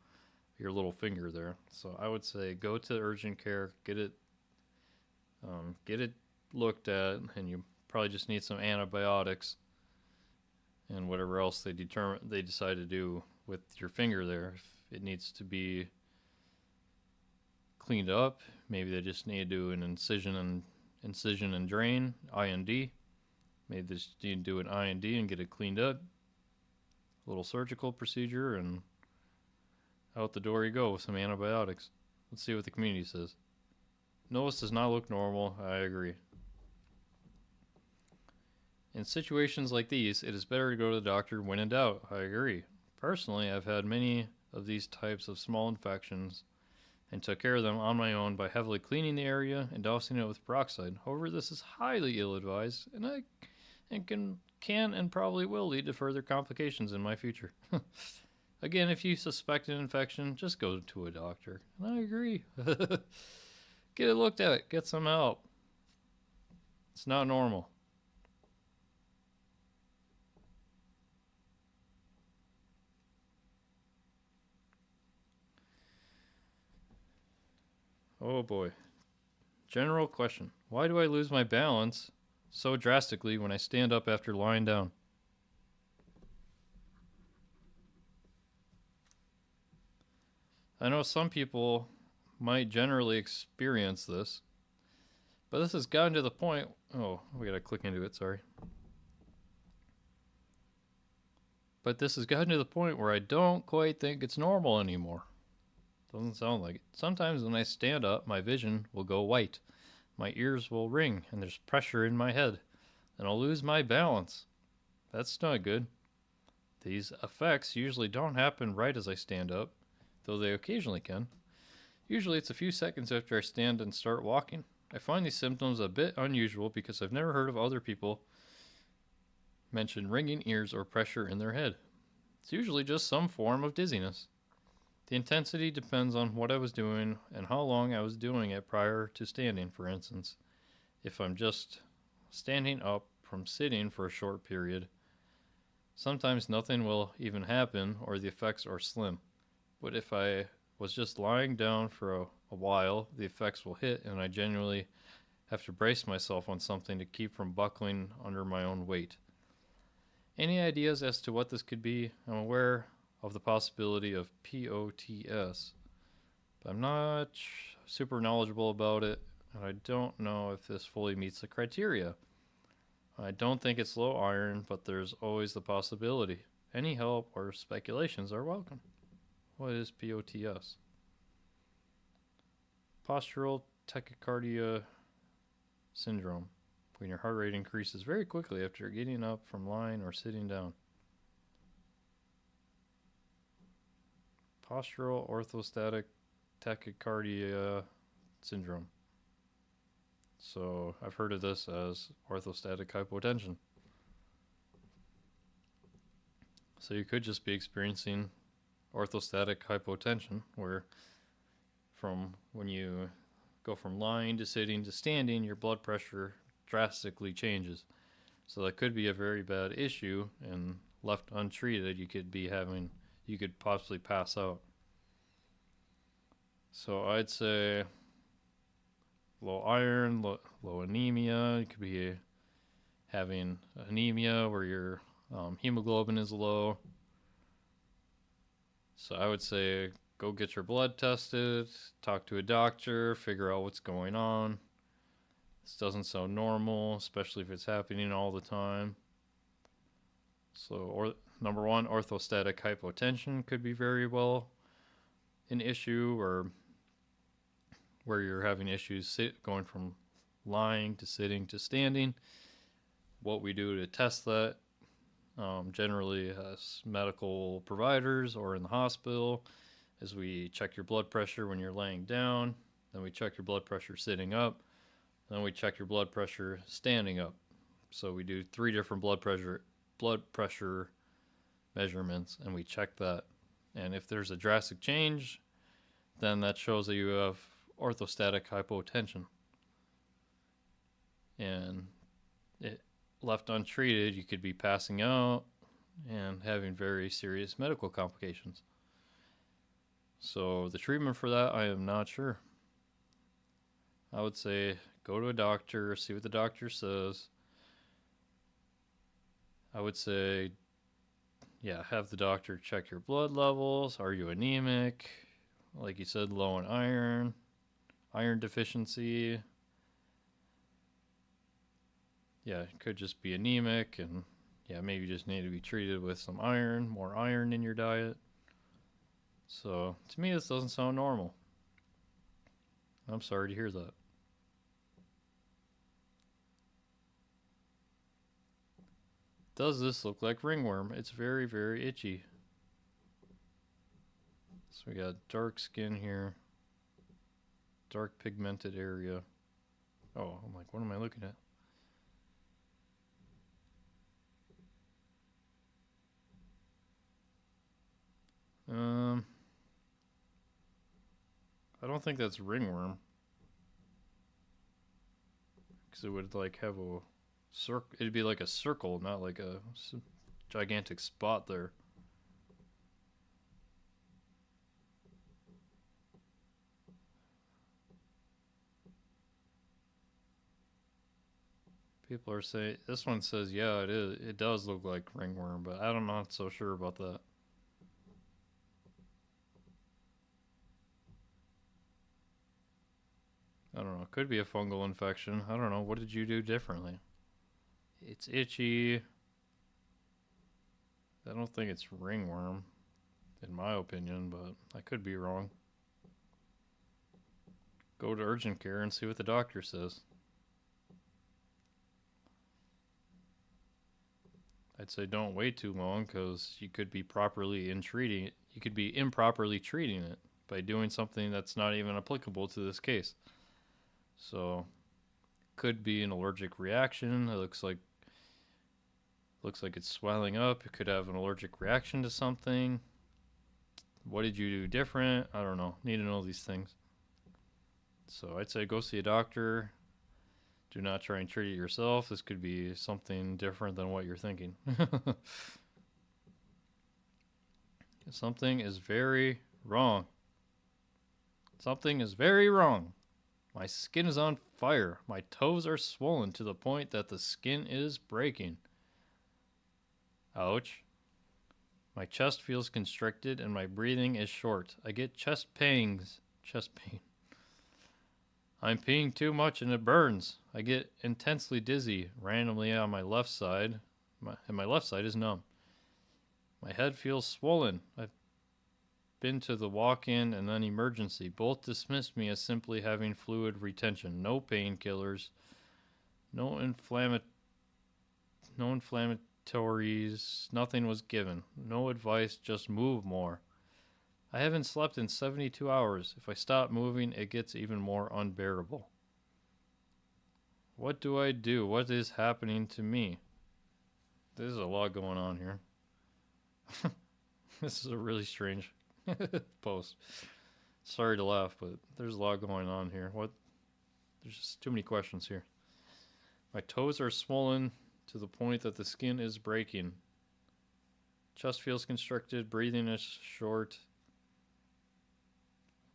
your little finger there. So I would say go to urgent care, get it looked at, and you probably just need some antibiotics and whatever else they decide to do with your finger there. If it needs to be cleaned up, maybe they just need to do an incision and drain, IND. Maybe they just need to do an IND and get it cleaned up. A little surgical procedure, and out the door you go with some antibiotics. Let's see what the community says. Notice does not look normal. I agree. In situations like these, it is better to go to the doctor when in doubt. I agree. Personally, I've had many of these types of small infections and took care of them on my own by heavily cleaning the area and dousing it with peroxide. However, this is highly ill-advised, and can and probably will lead to further complications in my future. Again, if you suspect an infection, just go to a doctor. And I agree. Get it looked at. Get some help. It's not normal. Oh boy. General question. Why do I lose my balance so drastically when I stand up after lying down? I know some people might generally experience this, but this has gotten to the point. Oh, we gotta click into it, sorry. But this has gotten to the point where I don't quite think it's normal anymore. Doesn't sound like it. Sometimes when I stand up, my vision will go white. My ears will ring, and there's pressure in my head, and I'll lose my balance. That's not good. These effects usually don't happen right as I stand up, though they occasionally can. Usually it's a few seconds after I stand and start walking. I find these symptoms a bit unusual because I've never heard of other people mention ringing ears or pressure in their head. It's usually just some form of dizziness. The intensity depends on what I was doing and how long I was doing it prior to standing, for instance. If I'm just standing up from sitting for a short period, sometimes nothing will even happen or the effects are slim. But if I was just lying down for a while, the effects will hit, and I genuinely have to brace myself on something to keep from buckling under my own weight. Any ideas as to what this could be? I'm aware of the possibility of POTS, but I'm not super knowledgeable about it, and I don't know if this fully meets the criteria. I don't think it's low iron, but there's always the possibility. Any help or speculations are welcome. What is POTS? Postural tachycardia syndrome, when your heart rate increases very quickly after getting up from lying or sitting down. Postural orthostatic tachycardia syndrome. So I've heard of this as orthostatic hypotension. So you could just be experiencing orthostatic hypotension, where from when you go from lying to sitting to standing, your blood pressure drastically changes. So that could be a very bad issue, and left untreated, you could possibly pass out. So I'd say low iron, low anemia. You could be having anemia where your hemoglobin is low. So I would say go get your blood tested, talk to a doctor, figure out what's going on. This doesn't sound normal, especially if it's happening all the time. So, number one, orthostatic hypotension could be very well an issue, or where you're having issues going from lying to sitting to standing. What we do to test that, generally as medical providers or in the hospital, is we check your blood pressure when you're laying down, then we check your blood pressure sitting up, then we check your blood pressure standing up. So we do 3 different blood pressure measurements, and we check that. And if there's a drastic change, then that shows that you have orthostatic hypotension. And left untreated, you could be passing out and having very serious medical complications. So the treatment for that, I am not sure. I would say go to a doctor, see what the doctor says. I would say, have the doctor check your blood levels. Are you anemic? Like you said, low in iron deficiency. Yeah, it could just be anemic, and maybe you just need to be treated with some iron, more iron in your diet. So to me, this doesn't sound normal. I'm sorry to hear that. Does this look like ringworm? It's very, very itchy. So we got dark skin here, dark pigmented area. Oh, I'm like, what am I looking at? I don't think that's ringworm, because it would like have a circle. It'd be like a circle, not like a gigantic spot there. People are saying, this one says, yeah, it is. It does look like ringworm, but I'm not so sure about that. I don't know. It could be a fungal infection. I don't know. What did you do differently? It's itchy. I don't think it's ringworm, in my opinion, but I could be wrong. Go to urgent care and see what the doctor says. I'd say don't wait too long, because you could be You could be improperly treating it by doing something that's not even applicable to this case. So, could be an allergic reaction. It looks like it's swelling up. It could have an allergic reaction to something. What did you do different? I don't know. Need to know these things. So I'd say go see a doctor. Do not try and treat it yourself. This could be something different than what you're thinking. Something is very wrong. Something is very wrong. My skin is on fire. My toes are swollen to the point that the skin is breaking. Ouch. My chest feels constricted and my breathing is short. I get chest pain. I'm peeing too much and it burns. I get intensely dizzy randomly on my left side, and my left side is numb. My head feels swollen. been to the walk-in and then emergency. Both dismissed me as simply having fluid retention. No painkillers. No no inflammatories. Nothing was given. No advice, just move more. I haven't slept in 72 hours. If I stop moving, it gets even more unbearable. What do I do? What is happening to me? There's a lot going on here. This is a really strange post. Sorry to laugh, but there's a lot going on here. What? There's just too many questions here. My toes are swollen to the point that the skin is breaking. Chest feels constricted. Breathing is short.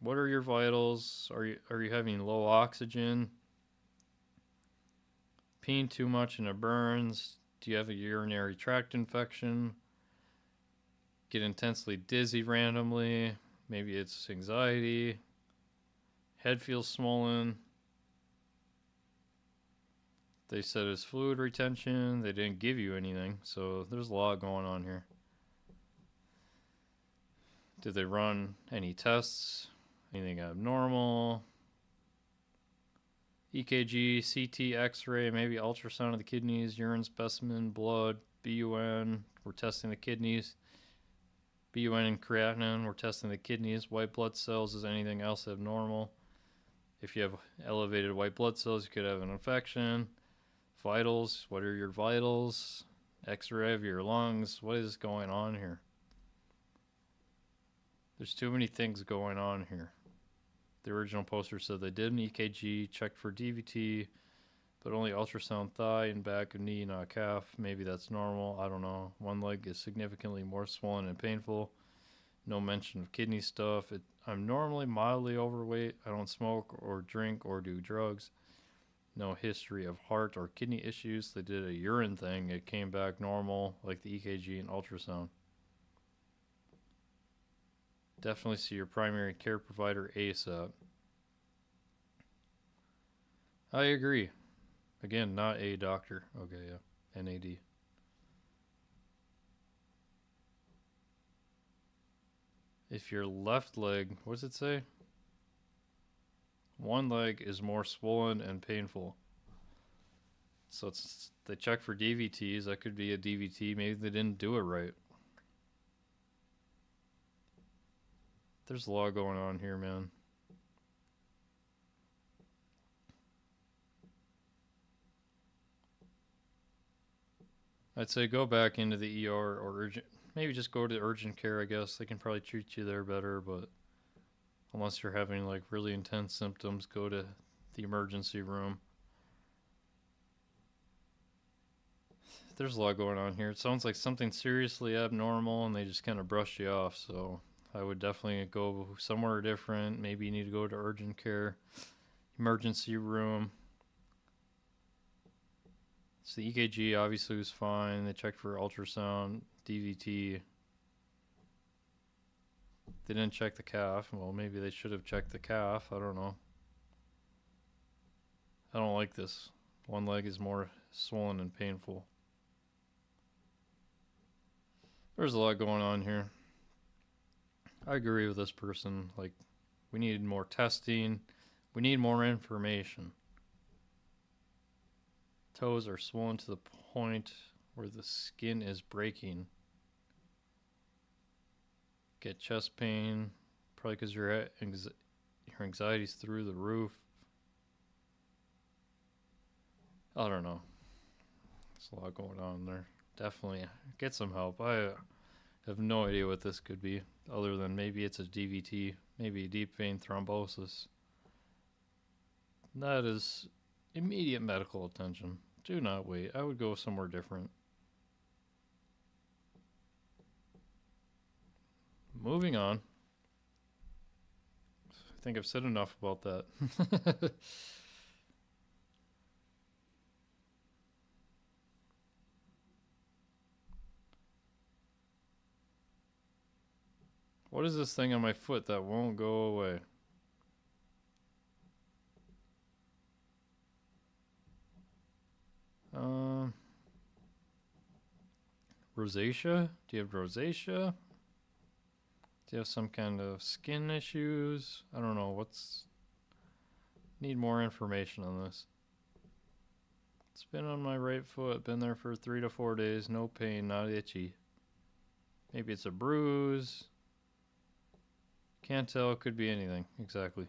What are your vitals? Are you having low oxygen? Peeing too much and it burns? Do you have a urinary tract infection? Get intensely dizzy randomly? Maybe it's anxiety. Head feels swollen. They said it's fluid retention. They didn't give you anything, so there's a lot going on here. Did they run any tests? Anything abnormal? EKG, CT, X-ray, maybe ultrasound of the kidneys, urine specimen, blood, BUN. We're testing the kidneys. BUN and creatinine. We're testing the kidneys. White blood cells. Is anything else abnormal? If you have elevated white blood cells, you could have an infection. Vitals. What are your vitals? X-ray of your lungs. What is going on here? There's too many things going on here. The original poster said they did an EKG, checked for DVT, but only ultrasound thigh and back of knee, not calf. Maybe that's normal. I don't know. One leg is significantly more swollen and painful. No mention of kidney stuff. I'm normally mildly overweight. I don't smoke or drink or do drugs. No history of heart or kidney issues. They did a urine thing. It came back normal, like the EKG and ultrasound. Definitely see your primary care provider ASAP. I agree. Again, not a doctor. Okay, yeah. NAD. If your left leg, what does it say? One leg is more swollen and painful. So they check for DVTs. That could be a DVT. Maybe they didn't do it right. There's a lot going on here, man. I'd say go back into the ER or urgent. Maybe just go to urgent care, I guess. They can probably treat you there better, but unless you're having like really intense symptoms, go to the emergency room. There's a lot going on here. It sounds like something seriously abnormal and they just kind of brushed you off, so I would definitely go somewhere different. Maybe you need to go to urgent care, emergency room. So the EKG obviously was fine. They checked for ultrasound, DVT. They didn't check the calf. Well, maybe they should have checked the calf. I don't know. I don't like this. One leg is more swollen and painful. There's a lot going on here. I agree with this person. Like, we need more testing. We need more information. Toes are swollen to the point where the skin is breaking. Get chest pain, probably because your anxiety's through the roof. I don't know. There's a lot going on there. Definitely get some help. I have no idea what this could be, other than maybe it's a DVT, maybe deep vein thrombosis. That is immediate medical attention. Do not wait. I would go somewhere different. Moving on. I think I've said enough about that. What is this thing on my foot that won't go away? Rosacea? Do you have rosacea? Do Do you have some kind of skin issues? I don't know. Need more information on this. It's been on my right foot. Been there for 3 to 4 days. No pain, not itchy. Maybe it's a bruise. Can't tell. Could be anything. Exactly.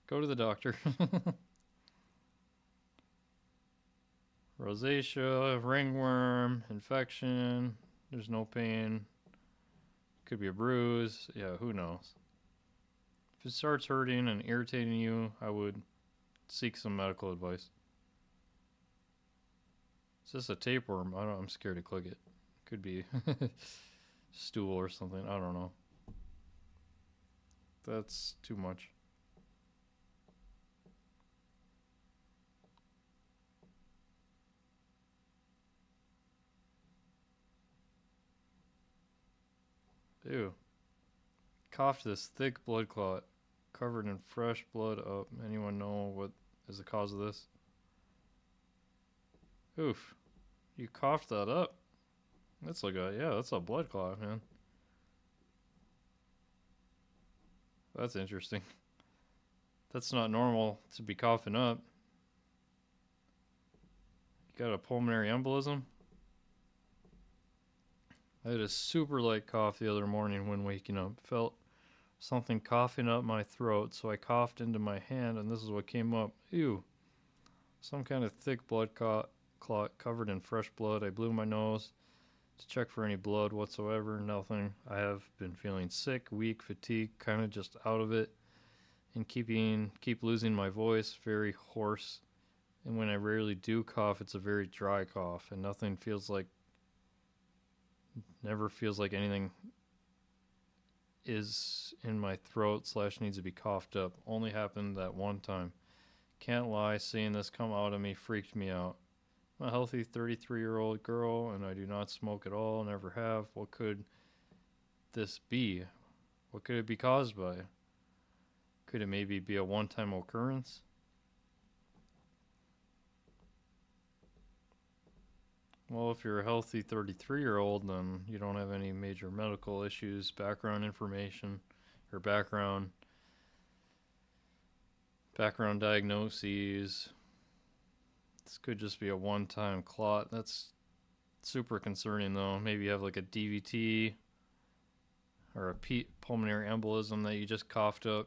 Go to the doctor. Rosacea, ringworm, infection. There's no pain. Could be a bruise. Yeah, who knows? If it starts hurting and irritating you, I would seek some medical advice. Is this a tapeworm? I'm scared to click it. Could be stool or something. I don't know. That's too much. Ew. Coughed this thick blood clot covered in fresh blood up. Anyone know what is the cause of this? Oof. You coughed that up. That's like that's a blood clot, man. That's interesting. That's not normal to be coughing up. You got a pulmonary embolism? I had a super light cough the other morning when waking up. Felt something coughing up my throat, so I coughed into my hand, and this is what came up. Ew. Some kind of thick blood clot covered in fresh blood. I blew my nose to check for any blood whatsoever. Nothing. I have been feeling sick, weak, fatigued, kind of just out of it, and keep losing my voice, very hoarse. And when I rarely do cough, it's a very dry cough, and never feels like anything is in my throat / needs to be coughed up. Only happened that one time. Can't lie, seeing this come out of me freaked me out. I'm a healthy 33-year-old girl, and I do not smoke at all, never have. What could this be? What could it be caused by? Could it maybe be a one-time occurrence? Well, if you're a healthy 33-year-old, then you don't have any major medical issues, background information, or background diagnoses. This could just be a one-time clot. That's super concerning, though. Maybe you have like a DVT or a pulmonary embolism that you just coughed up.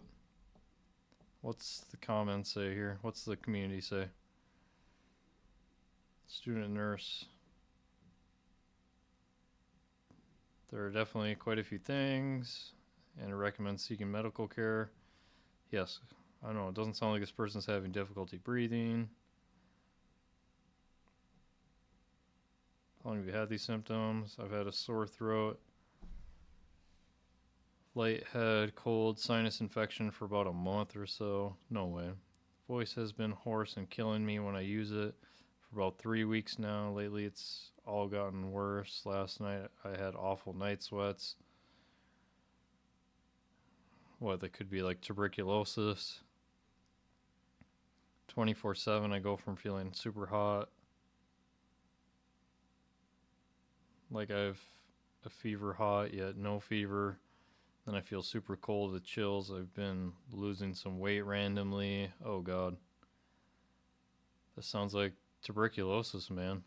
What's the comments say here? What's the community say? Student nurse. There are definitely quite a few things, and I recommend seeking medical care. Yes, I know, it doesn't sound like this person's having difficulty breathing. How long have you had these symptoms? I've had a sore throat, light head, cold, sinus infection for about a month or so. No way. Voice has been hoarse and killing me when I use it for about 3 weeks now. Lately it's all gotten worse. Last night I had awful night sweats. What, that could be like tuberculosis. 24/7 I go from feeling super hot, like I've a fever hot yet no fever. Then I feel super cold with chills. I've been losing some weight randomly. Oh god. This sounds like tuberculosis, man.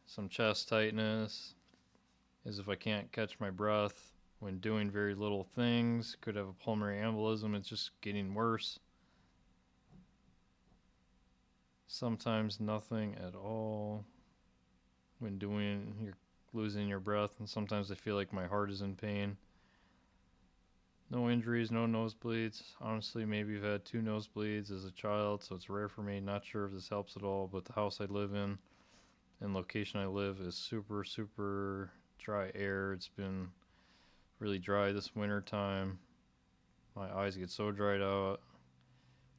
Some chest tightness, as if I can't catch my breath when doing very little things. Could have a pulmonary embolism. It's just getting worse. Sometimes nothing at all when you're losing your breath, and sometimes I feel like my heart is in pain. No injuries, no nosebleeds. Honestly, maybe I've had 2 nosebleeds as a child, so it's rare for me. Not sure if this helps at all, but the house I live in and location I live is super, super dry air. It's been really dry this winter time. My eyes get so dried out.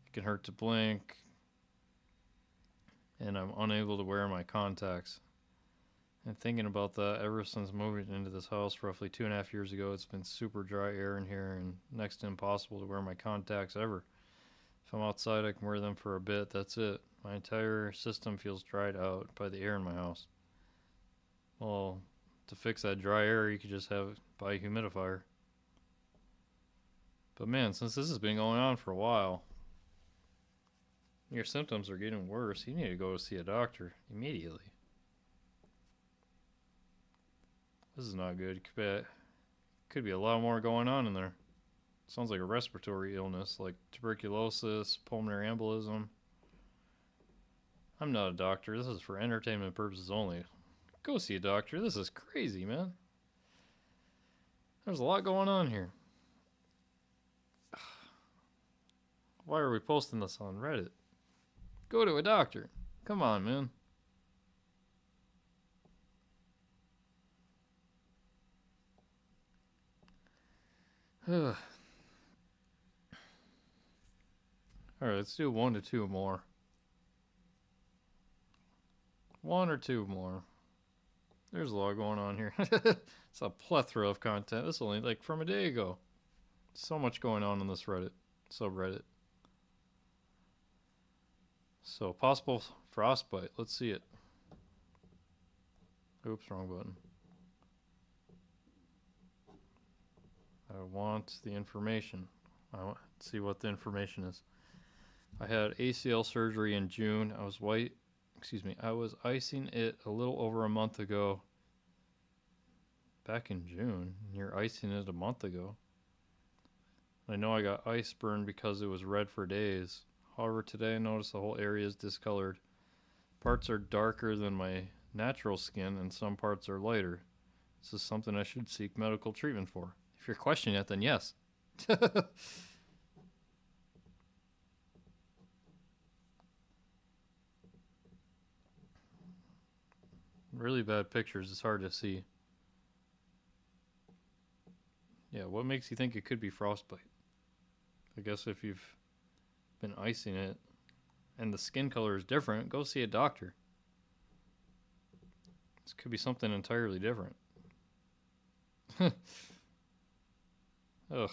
It can hurt to blink. And I'm unable to wear my contacts. And thinking about that, ever since moving into this house roughly 2.5 years ago, it's been super dry air in here and next to impossible to wear my contacts ever. If I'm outside, I can wear them for a bit. That's it. My entire system feels dried out by the air in my house. Well, to fix that dry air, you could just buy a humidifier. But man, since this has been going on for a while, your symptoms are getting worse. You need to go see a doctor immediately. This is not good. Could be a lot more going on in there. Sounds like a respiratory illness, like tuberculosis, pulmonary embolism. I'm not a doctor. This is for entertainment purposes only. Go see a doctor. This is crazy, man. There's a lot going on here. Why are we posting this on Reddit? Go to a doctor. Come on, man. Alright, let's do 1 to 2 more. 1 or 2 more. There's a lot going on here. It's a plethora of content. This is only like from a day ago. So much going on in this Reddit subreddit. So, possible frostbite. Let's see it. Oops, wrong button. I want the information. I want to see what the information is. I had ACL surgery in June. I was icing it a little over a month ago. Back in June? You're icing it a month ago. I know I got ice burned because it was red for days. However, today I noticed the whole area is discolored. Parts are darker than my natural skin and some parts are lighter. This is something I should seek medical treatment for. If you're questioning it, then yes. Really bad pictures. It's hard to see. Yeah, what makes you think it could be frostbite? I guess if you've been icing it and the skin color is different, go see a doctor. This could be something entirely different. Ugh.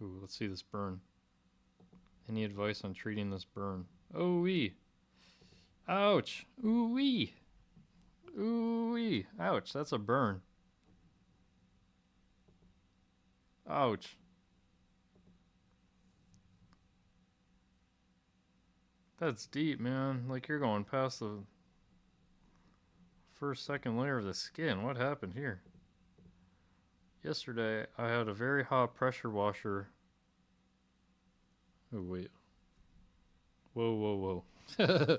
Ooh, let's see this burn. Any advice on treating this burn? Ooh-wee. Ouch. Ooh-wee. Ooh-wee. Ouch, that's a burn. Ouch. That's deep, man. Like you're going past the first, second layer of the skin. What happened here? Yesterday, I had a very hot pressure washer. Oh, wait. Whoa, whoa, whoa.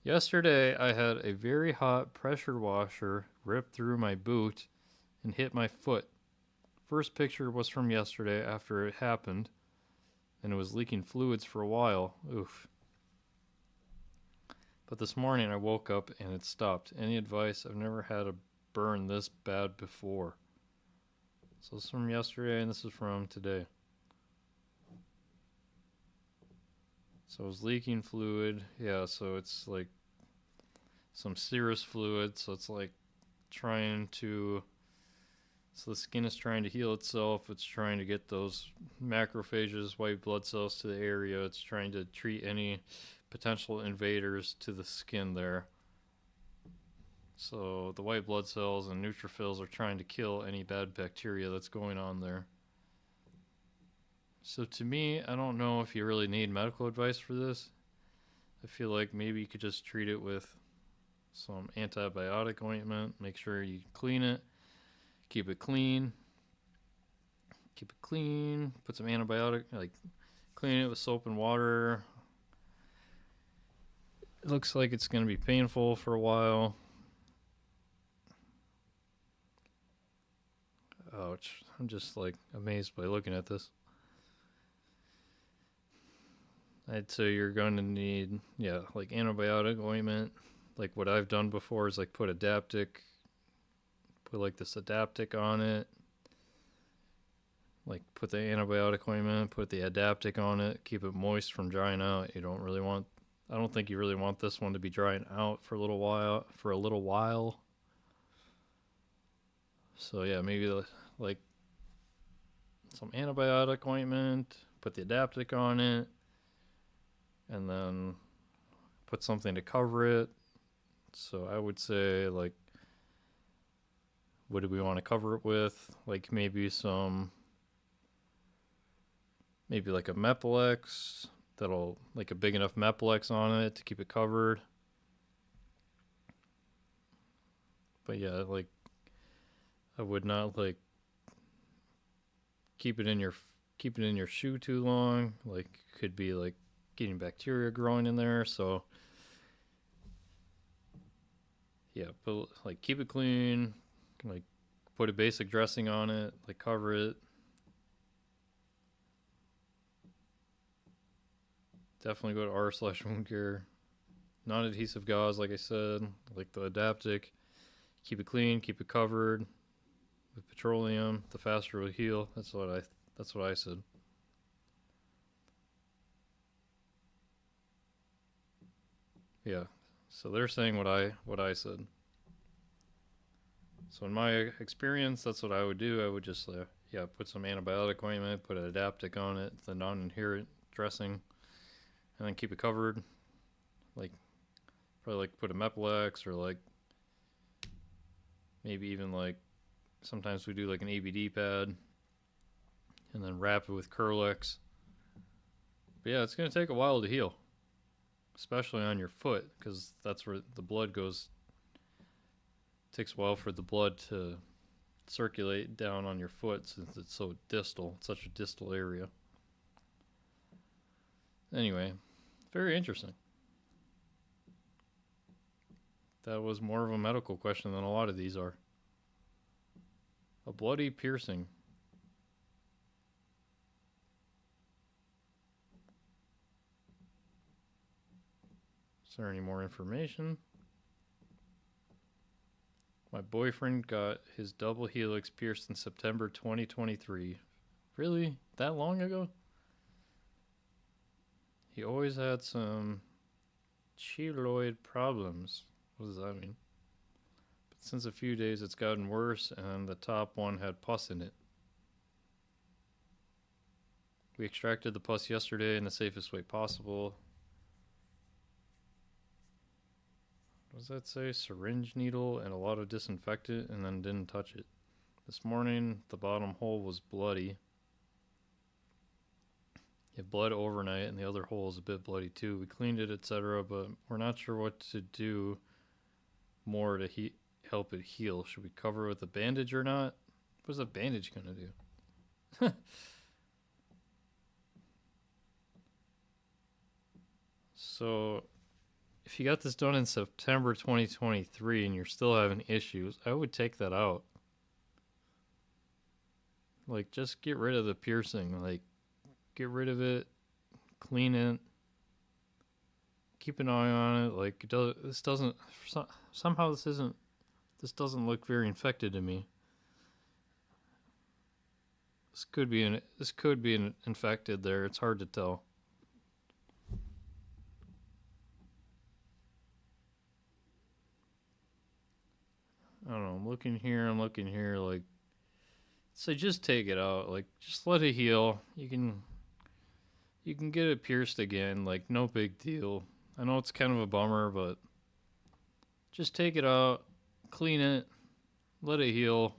Yesterday, I had a very hot pressure washer rip through my boot and hit my foot. First picture was from yesterday after it happened, and it was leaking fluids for a while. Oof. But this morning I woke up and it stopped. Any advice? I've never had a burn this bad before. So this is from yesterday and this is from today. So it was leaking fluid. Yeah, so it's like some serous fluid. So it's like trying to... So the skin is trying to heal itself. It's trying to get those macrophages, white blood cells to the area. It's trying to treat any potential invaders to the skin there. So the white blood cells and neutrophils are trying to kill any bad bacteria that's going on there. So to me, I don't know if you really need medical advice for this. I feel like maybe you could just treat it with some antibiotic ointment. Make sure you clean it. Keep it clean. Keep it clean. Put some antibiotic, like clean it with soap and water. It looks like it's going to be painful for a while. Ouch. I'm just like amazed by looking at this. I'd say you're going to need, yeah, like antibiotic ointment. Like what I've done before is like put like this adaptic on it. Like put the antibiotic ointment, put the adaptic on it, keep it moist from drying out. I don't think you really want this one to be drying out for a little while. So yeah, maybe like some antibiotic ointment, put the adaptic on it, and then put something to cover it. So I would say, like, what do we want to cover it with? Like maybe like a Mepilex that'll, like a big enough Mepilex on it to keep it covered. But yeah, like I would not like keep it in your shoe too long. Like could be like getting bacteria growing in there. So yeah, but like keep it clean. Like put a basic dressing on it. Like cover it. Definitely go to r/wound care. Non-adhesive gauze, like I said, like the adaptic. Keep it clean. Keep it covered with petroleum. The faster it'll heal. That's what I said. Yeah. So they're saying what I said. So in my experience, that's what I would do. I would just put some antibiotic ointment, put an adaptic on it, the non-adherent dressing, and then keep it covered. Like probably like put a Mepilex or like maybe even like sometimes we do like an ABD pad, and then wrap it with Curlex. But yeah, it's gonna take a while to heal, especially on your foot because that's where the blood goes. It takes a while for the blood to circulate down on your foot since it's so distal. It's such a distal area. Anyway, very interesting. That was more of a medical question than a lot of these are. A bloody piercing. Is there any more information? My boyfriend got his double helix pierced in September 2023. Really? That long ago? He always had some cheloid problems. What does that mean? But since a few days it's gotten worse and the top one had pus in it. We extracted the pus yesterday in the safest way possible. What does that say? Syringe needle and a lot of disinfectant and then didn't touch it. This morning the bottom hole was bloody. It bled overnight and the other hole is a bit bloody too. We cleaned it, etc., but we're not sure what to do more to help it heal. Should we cover it with a bandage or not? What's a bandage gonna do? So, if you got this done in September 2023 and you're still having issues, I would take that out. Like, just get rid of the piercing. Like, get rid of it, clean it, keep an eye on it. Like, this doesn't look very infected to me. This could be an infected there. It's hard to tell. I don't know. I'm looking here. Like, so just take it out. Like, just let it heal. You can get it pierced again. Like, no big deal. I know it's kind of a bummer, but just take it out, clean it, let it heal.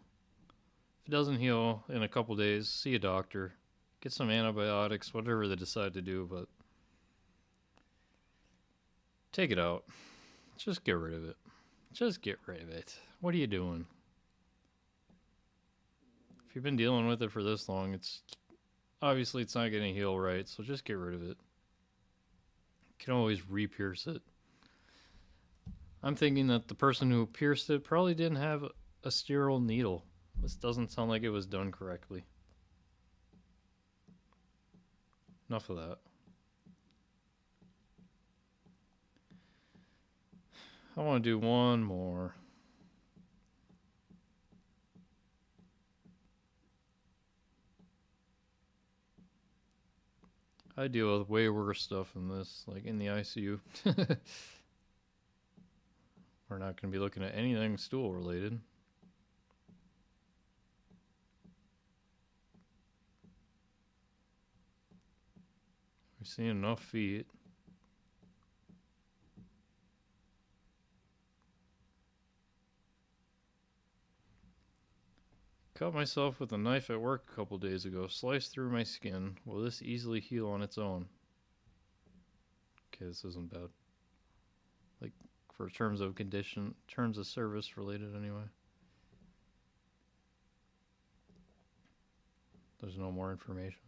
If it doesn't heal in a couple days, see a doctor. Get some antibiotics, whatever they decide to do, but take it out. Just get rid of it. Just get rid of it. What are you doing? If you've been dealing with it for this long, it's not going to heal right, so just get rid of it. You can always re-pierce it. I'm thinking that the person who pierced it probably didn't have a sterile needle. This doesn't sound like it was done correctly. Enough of that. I want to do one more. I deal with way worse stuff than this, like in the ICU. We're not going to be looking at anything stool related. We've seen enough feet. Cut myself with a knife at work a couple days ago. Sliced through my skin. Will this easily heal on its own? Okay, this isn't bad. Like, for terms of condition, terms of service related anyway. There's no more information.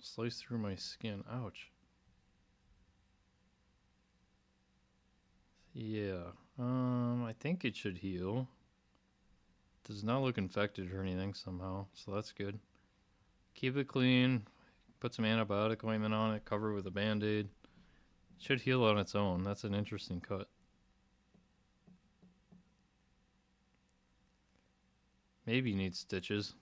Slice through my skin. Ouch. Yeah. I think it should heal. Does not look infected or anything somehow, so that's good. Keep it clean. Put some antibiotic ointment on it. Cover it with a band-aid. Should heal on its own. That's an interesting cut. Maybe needs stitches.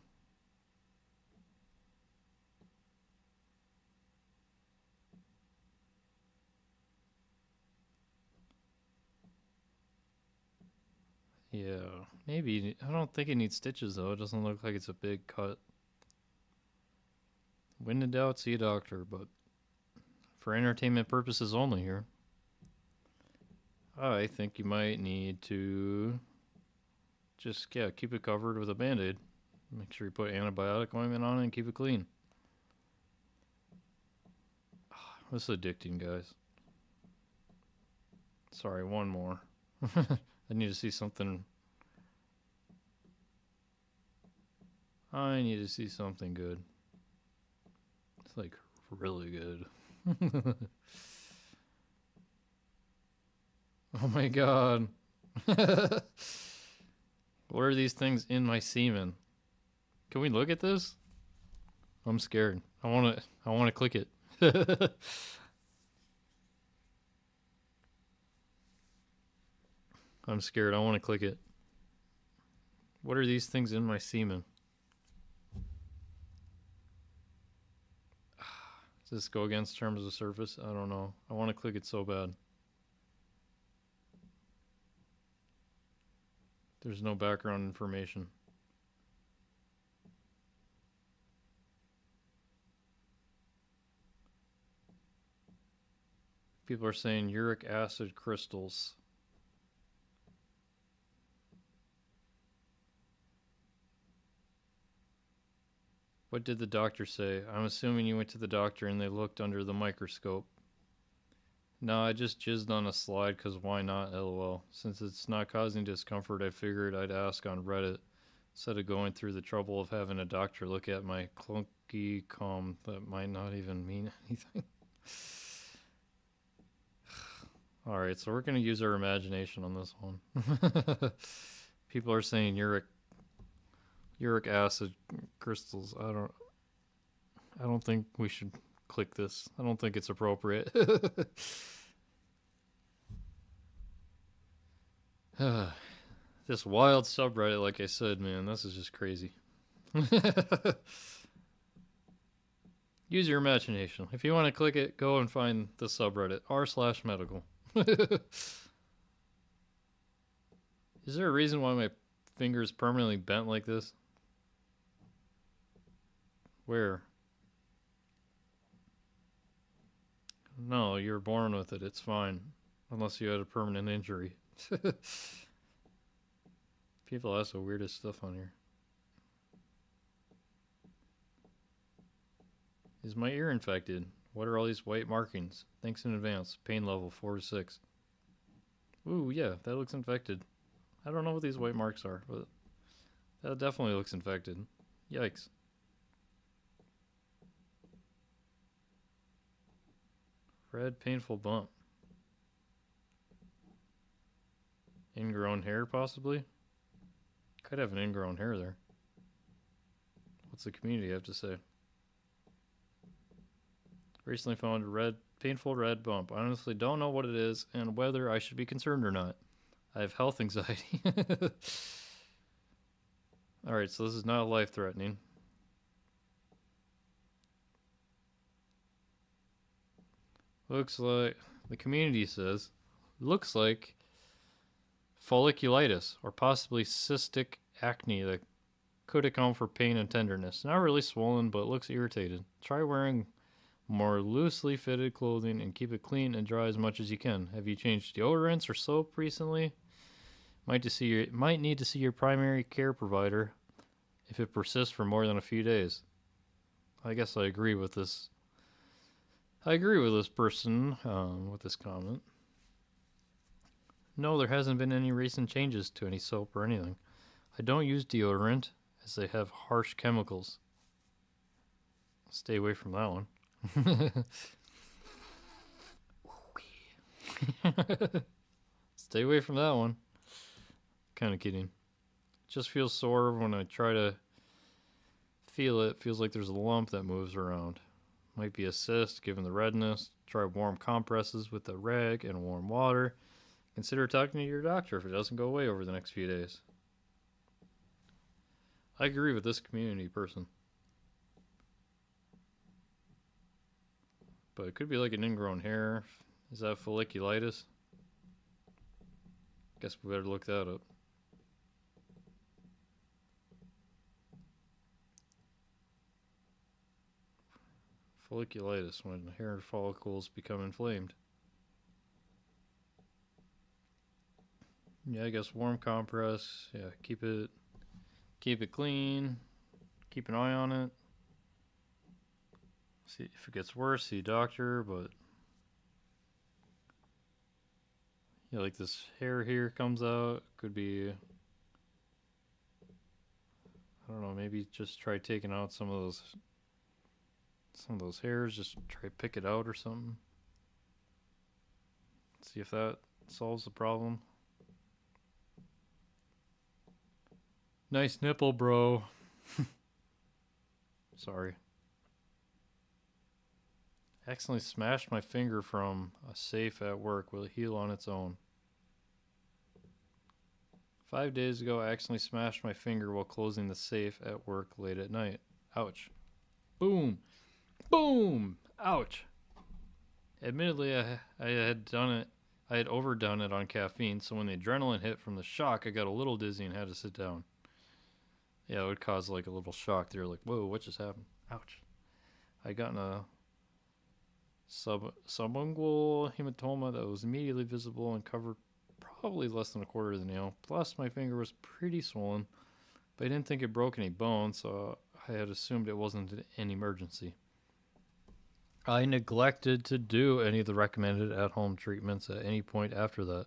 Yeah, maybe. I don't think it needs stitches though. It doesn't look like it's a big cut. When in doubt, see a doctor, but for entertainment purposes only here. I think you might need to just, yeah, keep it covered with a band-aid. Make sure you put antibiotic ointment on it and keep it clean. This is addicting, guys. Sorry, one more. I need to see something. I need to see something good. It's like really good. Oh my god. What are these things in my semen? Can we look at this? I'm scared. I wanna click it. I'm scared. I want to click it. What are these things in my semen? Does this go against terms of service? I don't know. I want to click it so bad. There's no background information. People are saying uric acid crystals. What did the doctor say? I'm assuming you went to the doctor and they looked under the microscope. No, I just jizzed on a slide because why not, lol. Since it's not causing discomfort, I figured I'd ask on Reddit instead of going through the trouble of having a doctor look at my clunky cum that might not even mean anything. Alright, so we're going to use our imagination on this one. People are saying uric acid crystals. I don't think we should click this. I don't think it's appropriate. This wild subreddit, like I said, man, this is just crazy. Use your imagination. If you want to click it, go and find the subreddit r/medical. Is there a reason why my finger is permanently bent like this? Where? No, you're born with it. It's fine. Unless you had a permanent injury. People ask the weirdest stuff on here. Is my ear infected? What are all these white markings? Thanks in advance. Pain level 4 to 6. Ooh, yeah, that looks infected. I don't know what these white marks are, but that definitely looks infected. Yikes. Red painful bump. Ingrown hair, possibly? Could have an ingrown hair there. What's the community have to say? Recently found a painful red bump. I honestly don't know what it is and whether I should be concerned or not. I have health anxiety. Alright, so this is not life-threatening. Looks like, the community says, looks like folliculitis or possibly cystic acne. could account for pain and tenderness. Not really swollen, but looks irritated. Try wearing more loosely fitted clothing and keep it clean and dry as much as you can. Have you changed deodorants or soap recently? Might need to see your primary care provider if it persists for more than a few days. I guess I agree with this. I agree with this person with this comment. No, there hasn't been any recent changes to any soap or anything. I don't use deodorant as they have harsh chemicals. Stay away from that one. Stay away from that one. Kind of kidding. Just feels sore when I try to feel it. Feels like there's a lump that moves around. Might be a cyst given the redness. Try warm compresses with a rag and warm water. Consider talking to your doctor if it doesn't go away over the next few days. I agree with this community person. But it could be like an ingrown hair. Is that folliculitis? Guess we better look that up. Folliculitis, when hair follicles become inflamed. Yeah, I guess warm compress. Yeah, keep it clean. Keep an eye on it. See if it gets worse, see a doctor, but yeah, like this hair here comes out. Could be, I don't know, maybe just try taking out some of those hairs. Just try pick it out or something. See if that solves the problem. Nice nipple, bro. Sorry. Accidentally smashed my finger from a safe at work. Will it heal on its own? 5 days ago, I accidentally smashed my finger while closing the safe at work late at night. Ouch. Boom. Boom. Ouch. Admittedly, I had overdone it on caffeine, so when the adrenaline hit from the shock, I got a little dizzy and had to sit down. Yeah, it would cause like a little shock. They're like, whoa, what just happened? Ouch. I got a subungual hematoma that was immediately visible and covered probably less than a quarter of the nail. Plus, my finger was pretty swollen, but I didn't think it broke any bone, so I had assumed it wasn't an emergency. I neglected to do any of the recommended at-home treatments at any point after that.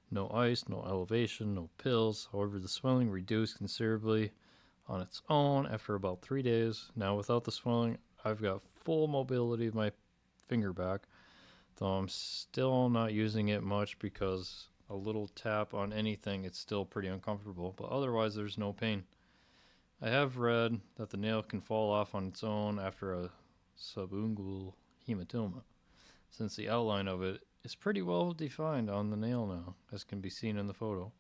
No ice, no elevation, no pills. However, the swelling reduced considerably on its own after about 3 days. Now, without the swelling, I've got full mobility of my finger back, though I'm still not using it much because a little tap on anything, it's still pretty uncomfortable, but otherwise there's no pain. I have read that the nail can fall off on its own after a subungual hematoma, since the outline of it is pretty well defined on the nail now, as can be seen in the photo.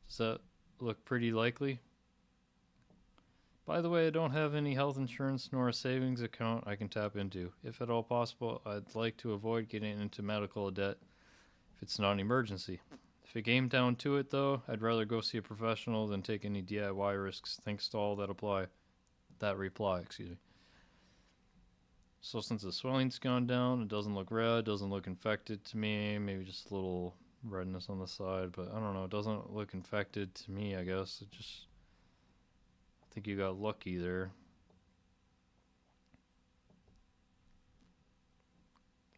Does that look pretty likely? By the way, I don't have any health insurance nor a savings account I can tap into. If at all possible, I'd like to avoid getting into medical debt if it's not an emergency. If it came down to it, though, I'd rather go see a professional than take any DIY risks. Thanks to all that reply. So since the swelling's gone down, it doesn't look red, doesn't look infected to me. Maybe just a little redness on the side, but I don't know. It doesn't look infected to me, I guess. I think you got lucky there.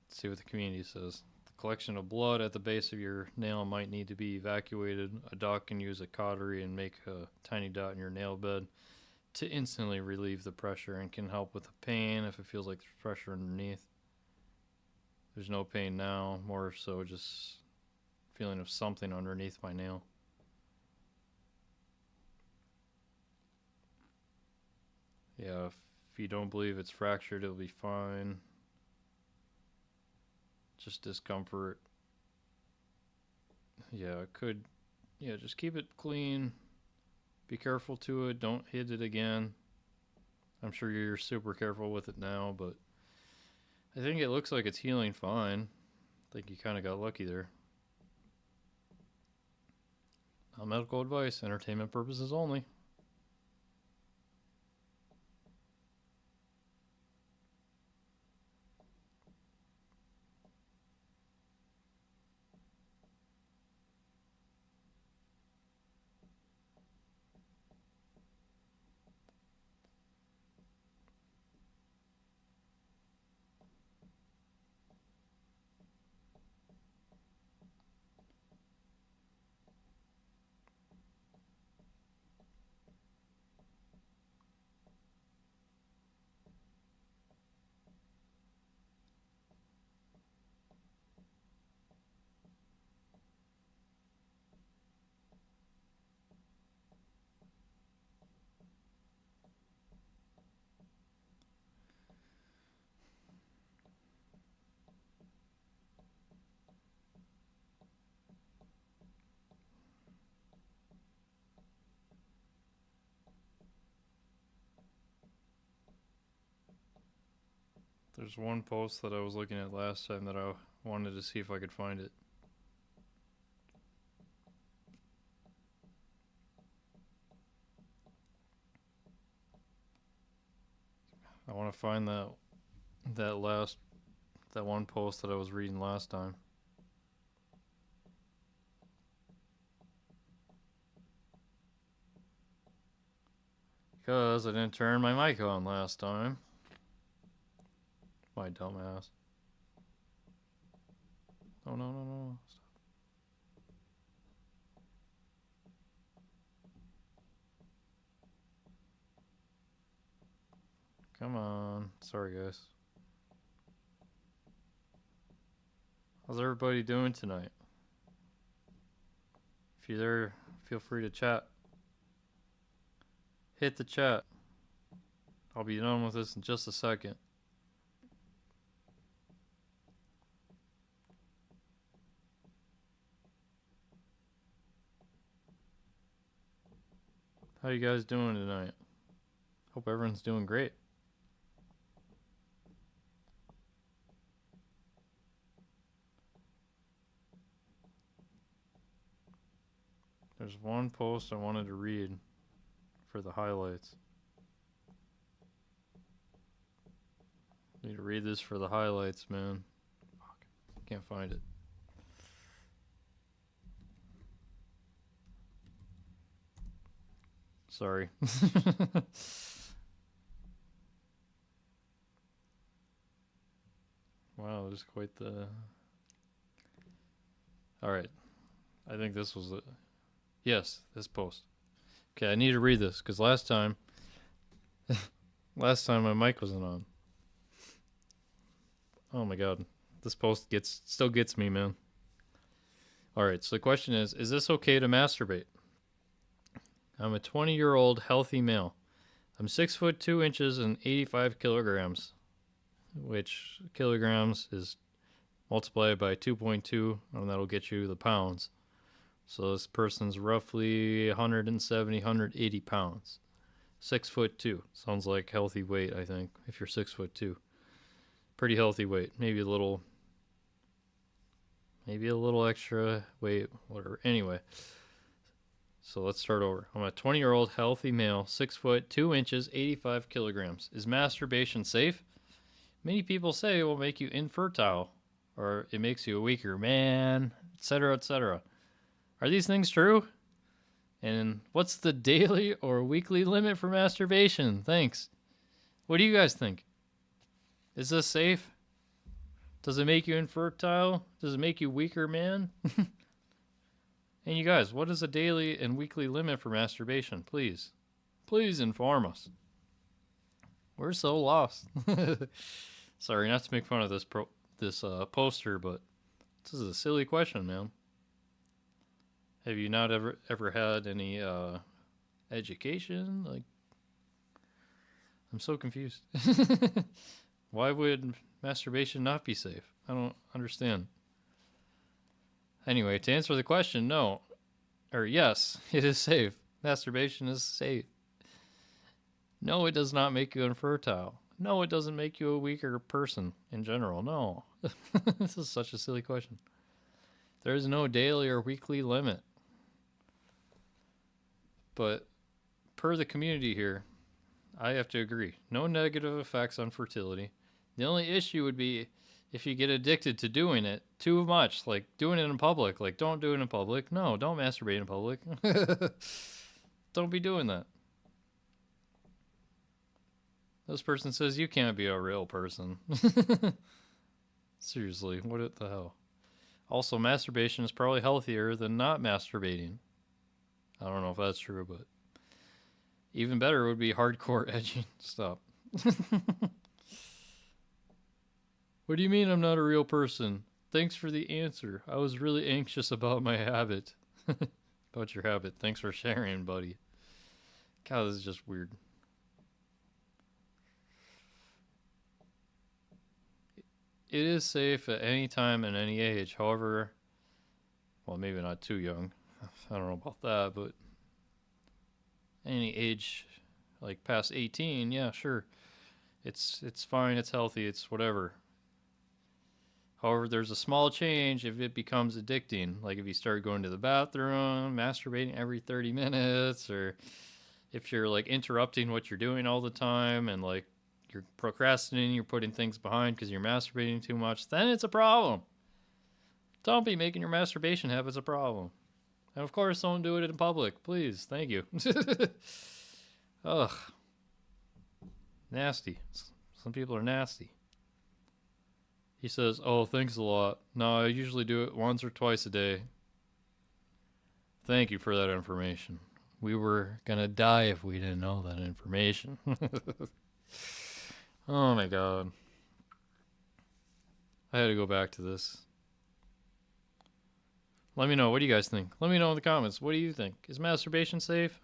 Let's see what the community says. The collection of blood at the base of your nail might need to be evacuated. A doc can use a cautery and make a tiny dot in your nail bed to instantly relieve the pressure and can help with the pain if it feels like there's pressure underneath. There's no pain now, more so just feeling of something underneath my nail. Yeah, if you don't believe it's fractured, it'll be fine. Just discomfort. Yeah, it could. Yeah, just keep it clean. Be careful to it. Don't hit it again. I'm sure you're super careful with it now, but I think it looks like it's healing fine. I think you kind of got lucky there. Not medical advice, entertainment purposes only. There's one post that I was looking at last time that I wanted to see if I could find it. I want to find that one post that I was reading last time. Because I didn't turn my mic on last time. My dumbass. Oh, no. Stop. Come on. Sorry, guys. How's everybody doing tonight? If you're there, feel free to chat. Hit the chat. I'll be done with this in just a second. How you guys doing tonight? Hope everyone's doing great. There's one post I wanted to read for the highlights. Need to read this for the highlights, man. Fuck. Can't find it. Sorry. Wow, there's quite the... Alright. I think this was it. Yes, this post. Okay, I need to read this, because last time my mic wasn't on. Oh my god. This post still gets me, man. Alright, so the question is this okay to masturbate? I'm a 20-year-old healthy male. I'm 6 foot 2 inches and 85 kilograms, which kilograms is multiplied by 2.2, and that'll get you the pounds. So this person's roughly 170, 180 pounds. 6 foot 2. Sounds like healthy weight, I think, if you're 6 foot 2. Pretty healthy weight. Maybe a little extra weight, whatever. Anyway, so let's start over. I'm a 20-year-old healthy male, 6 foot 2 inches, 85 kilograms. Is masturbation safe? Many people say it will make you infertile, or it makes you a weaker man, etc., etc. Are these things true? And what's the daily or weekly limit for masturbation? Thanks. What do you guys think? Is this safe? Does it make you infertile? Does it make you weaker man? And you guys, what is the daily and weekly limit for masturbation? Please inform us. We're so lost. Sorry, not to make fun of this poster, but this is a silly question, man. Have you not ever had any education? Like, I'm so confused. Why would masturbation not be safe? I don't understand. Anyway, to answer the question, no. Or yes, it is safe. Masturbation is safe. No, it does not make you infertile. No, it doesn't make you a weaker person in general. No. This is such a silly question. There is no daily or weekly limit. But per the community here, I have to agree. No negative effects on fertility. The only issue would be if you get addicted to doing it too much, like doing it in public. Like, don't do it in public. No, don't masturbate in public. Don't be doing that. This person says you can't be a real person. Seriously, what the hell? Also, masturbation is probably healthier than not masturbating. I don't know if that's true, but even better would be hardcore edging. Stop. What do you mean I'm not a real person? Thanks for the answer. I was really anxious about my habit. About your habit. Thanks for sharing, buddy. God, this is just weird. It is safe at any time and any age. However, well, maybe not too young. I don't know about that, but any age, like past 18, yeah, sure. It's fine, it's healthy, it's whatever. However, there's a small change if it becomes addicting. Like if you start going to the bathroom, masturbating every 30 minutes, or if you're like interrupting what you're doing all the time and like you're procrastinating, you're putting things behind because you're masturbating too much, then it's a problem. Don't be making your masturbation habits a problem. And of course, don't do it in public, please. Thank you. Ugh. Nasty. Some people are nasty. He says, oh, thanks a lot. No, I usually do it once or twice a day. Thank you for that information. We were gonna die if we didn't know that information. Oh my god. I had to go back to this. Let me know. What do you guys think? Let me know in the comments. What do you think? Is masturbation safe?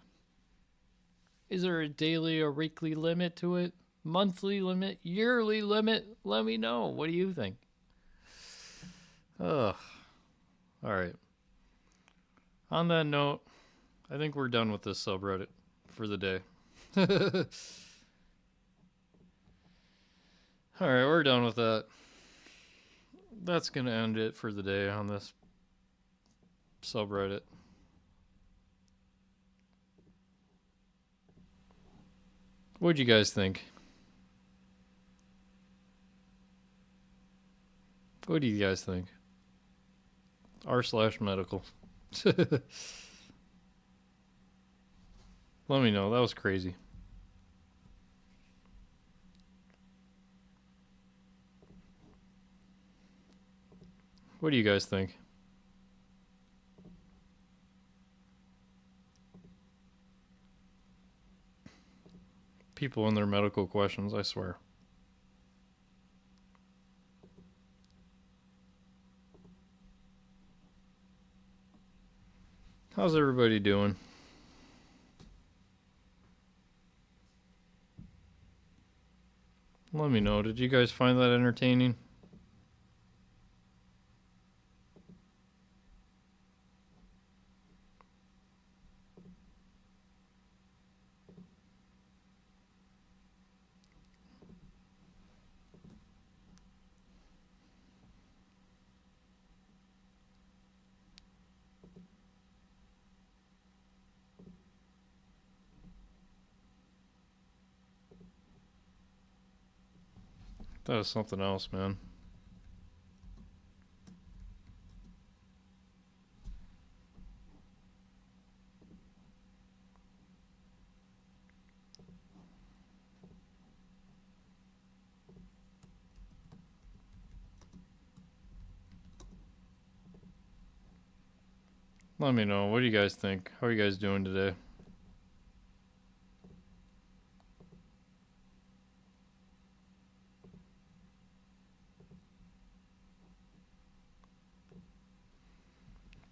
Is there a daily or weekly limit to it? Monthly limit? Yearly limit? Let me know. What do you think? Ugh. Alright. On that note, I think we're done with this subreddit for the day. Alright, we're done with that. That's gonna end it for the day on this subreddit. What'd you guys think? What do you guys think? r/medical. Let me know. That was crazy. What do you guys think? People and their medical questions, I swear. How's everybody doing? Let me know. Did you guys find that entertaining? That was something else, man. Let me know. What do you guys think? How are you guys doing today?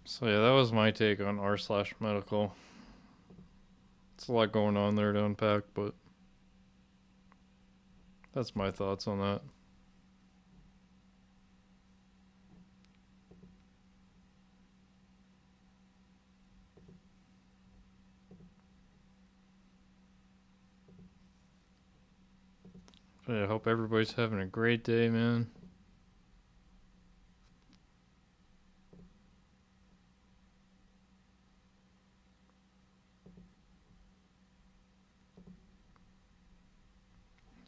So yeah, that was my take on r/medical. It's a lot going on there to unpack, but that's my thoughts on that. But yeah, I hope everybody's having a great day, man.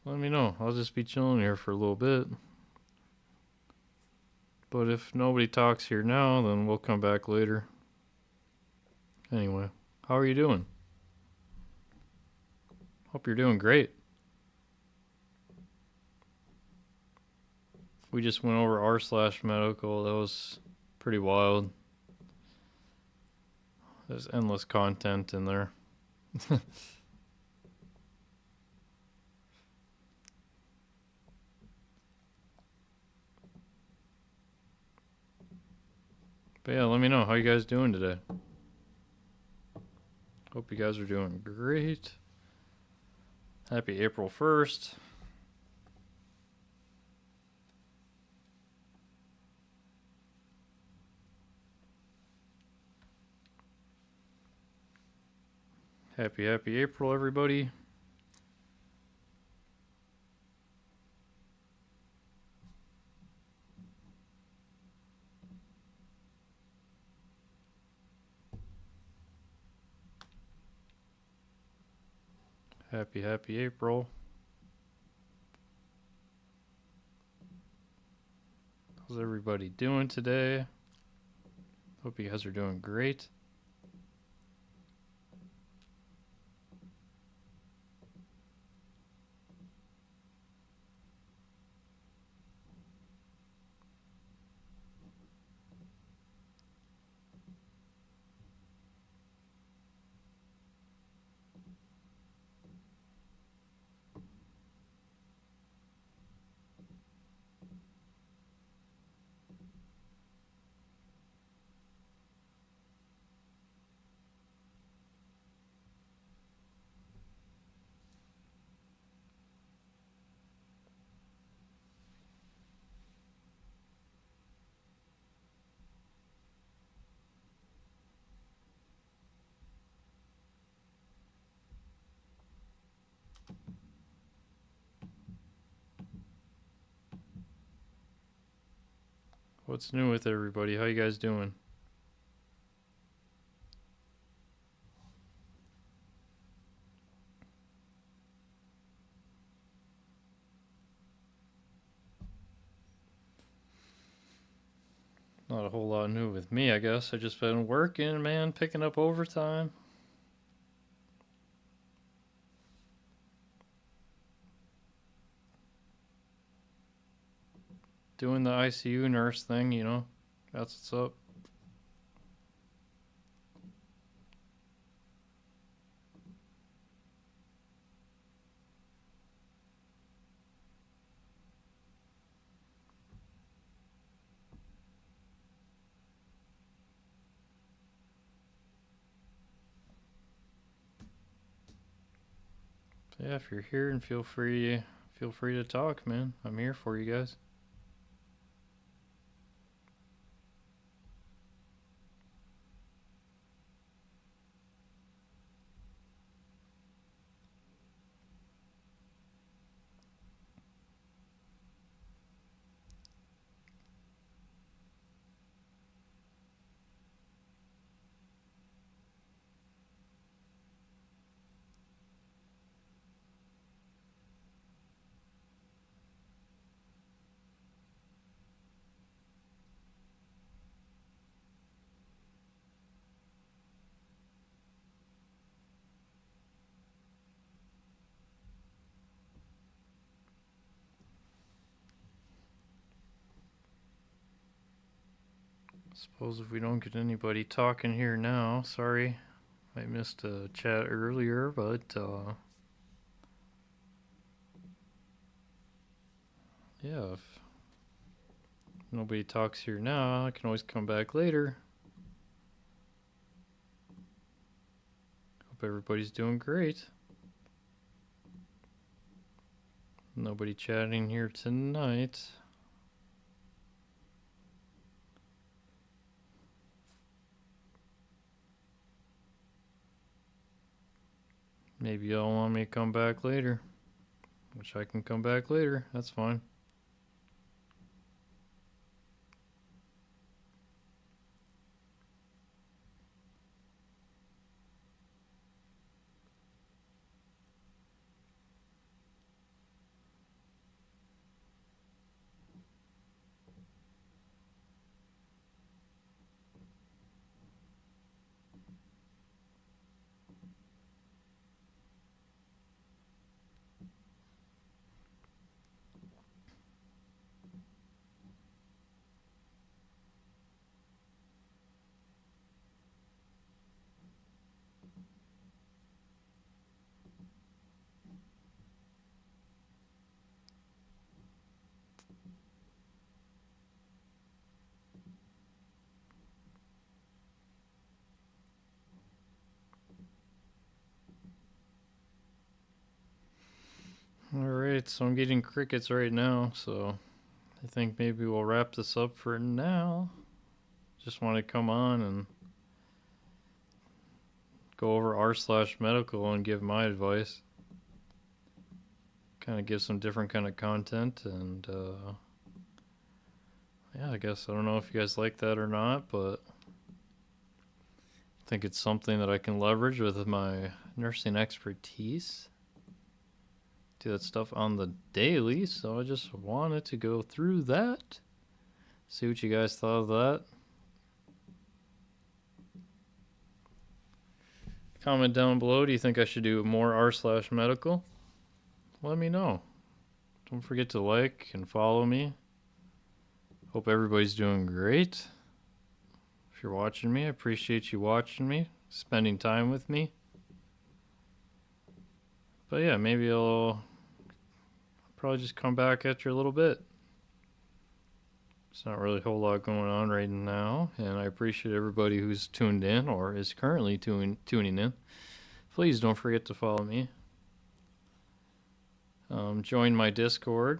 Let me know. I'll just be chilling here for a little bit. But if nobody talks here now, then we'll come back later. Anyway, how are you doing? Hope you're doing great. We just went over r/medical. That was pretty wild. There's endless content in there. But yeah, let me know how you guys doing today. Hope you guys are doing great. Happy April 1st. Happy April, everybody. Happy April. How's everybody doing today? Hope you guys are doing great. What's new with everybody? How you guys doing? Not a whole lot new with me, I guess. I just been working, man, picking up overtime. Doing the ICU nurse thing, you know. That's what's up. So yeah, if you're here and feel free to talk, man. I'm here for you guys. Suppose if we don't get anybody talking here now, sorry. I missed a chat earlier, but yeah, if nobody talks here now, I can always come back later. Hope everybody's doing great. Nobody chatting here tonight. Maybe y'all want me to come back later, which I can come back later. That's fine. Alright, so I'm getting crickets right now, so I think maybe we'll wrap this up for now. Just want to come on and go over r/medical and give my advice. Kind of give some different kind of content, and yeah, I guess I don't know if you guys like that or not, but I think it's something that I can leverage with my nursing expertise. do that stuff on the daily, so I just wanted to go through that. See what you guys thought of that. Comment down below, do you think I should do more r/medical? Let me know. Don't forget to like and follow me. Hope everybody's doing great. If you're watching me, I appreciate you watching me, spending time with me. But yeah, maybe I'll probably just come back at you a little bit. It's not really a whole lot going on right now, and I appreciate everybody who's tuned in or is currently tuning in. Please don't forget to follow me. Join my Discord.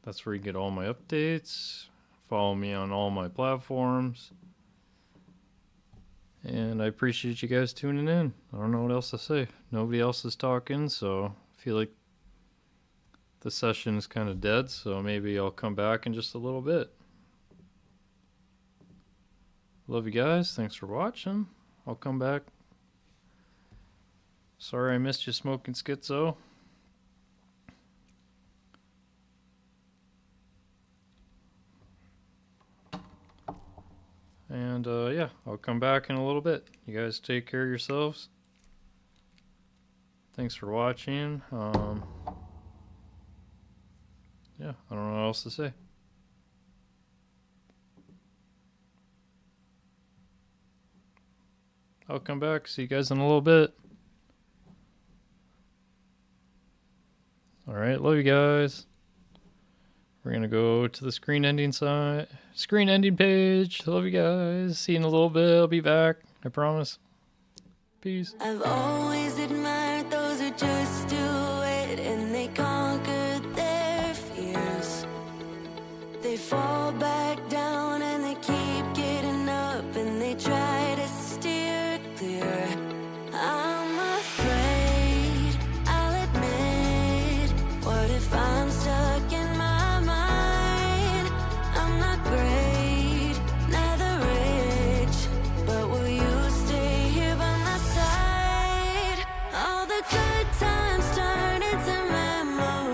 That's where you get all my updates. Follow me on all my platforms. And I appreciate you guys tuning in. I don't know what else to say. Nobody else is talking, so I feel like the session is kind of dead, so maybe I'll come back in just a little bit. Love you guys. Thanks for watching. I'll come back. Sorry I missed you, Smoking Schizo. And yeah, I'll come back in a little bit. You guys take care of yourselves. Thanks for watching. Yeah, I don't know what else to say. I'll come back. See you guys in a little bit. Alright, love you guys. We're gonna go to the screen ending page. Love you guys. See you in a little bit. I'll be back. I promise. Peace. I've always admired those who just do it and they conquered their fears. They fall back down and they keep getting up and they try to steer clear. I'm afraid, I'll admit. What if I'm stuck in my mind? I'm not great, neither rich, but will you stay here by my side? All the good times turn into memories.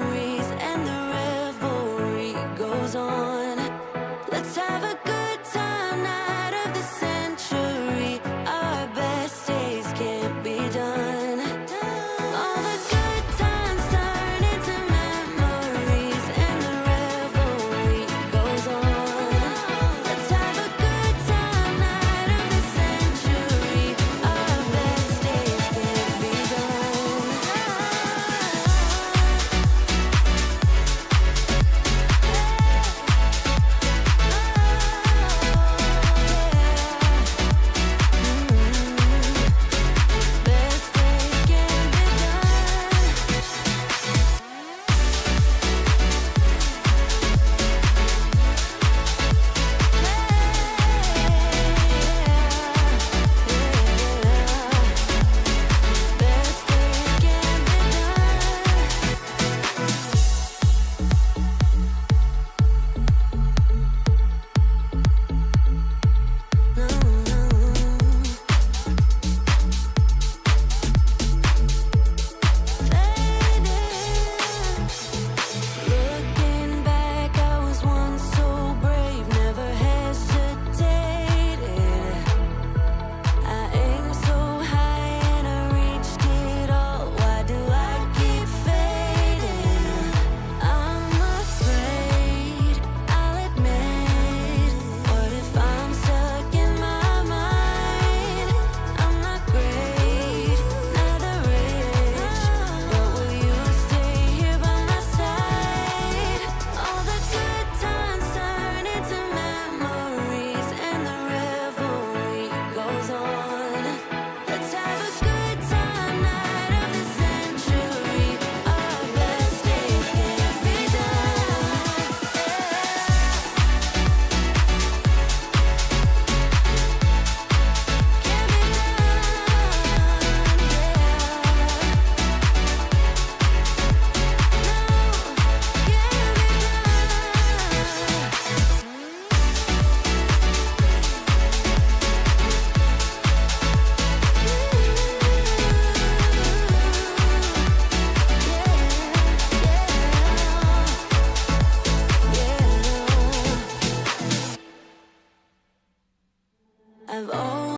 I've always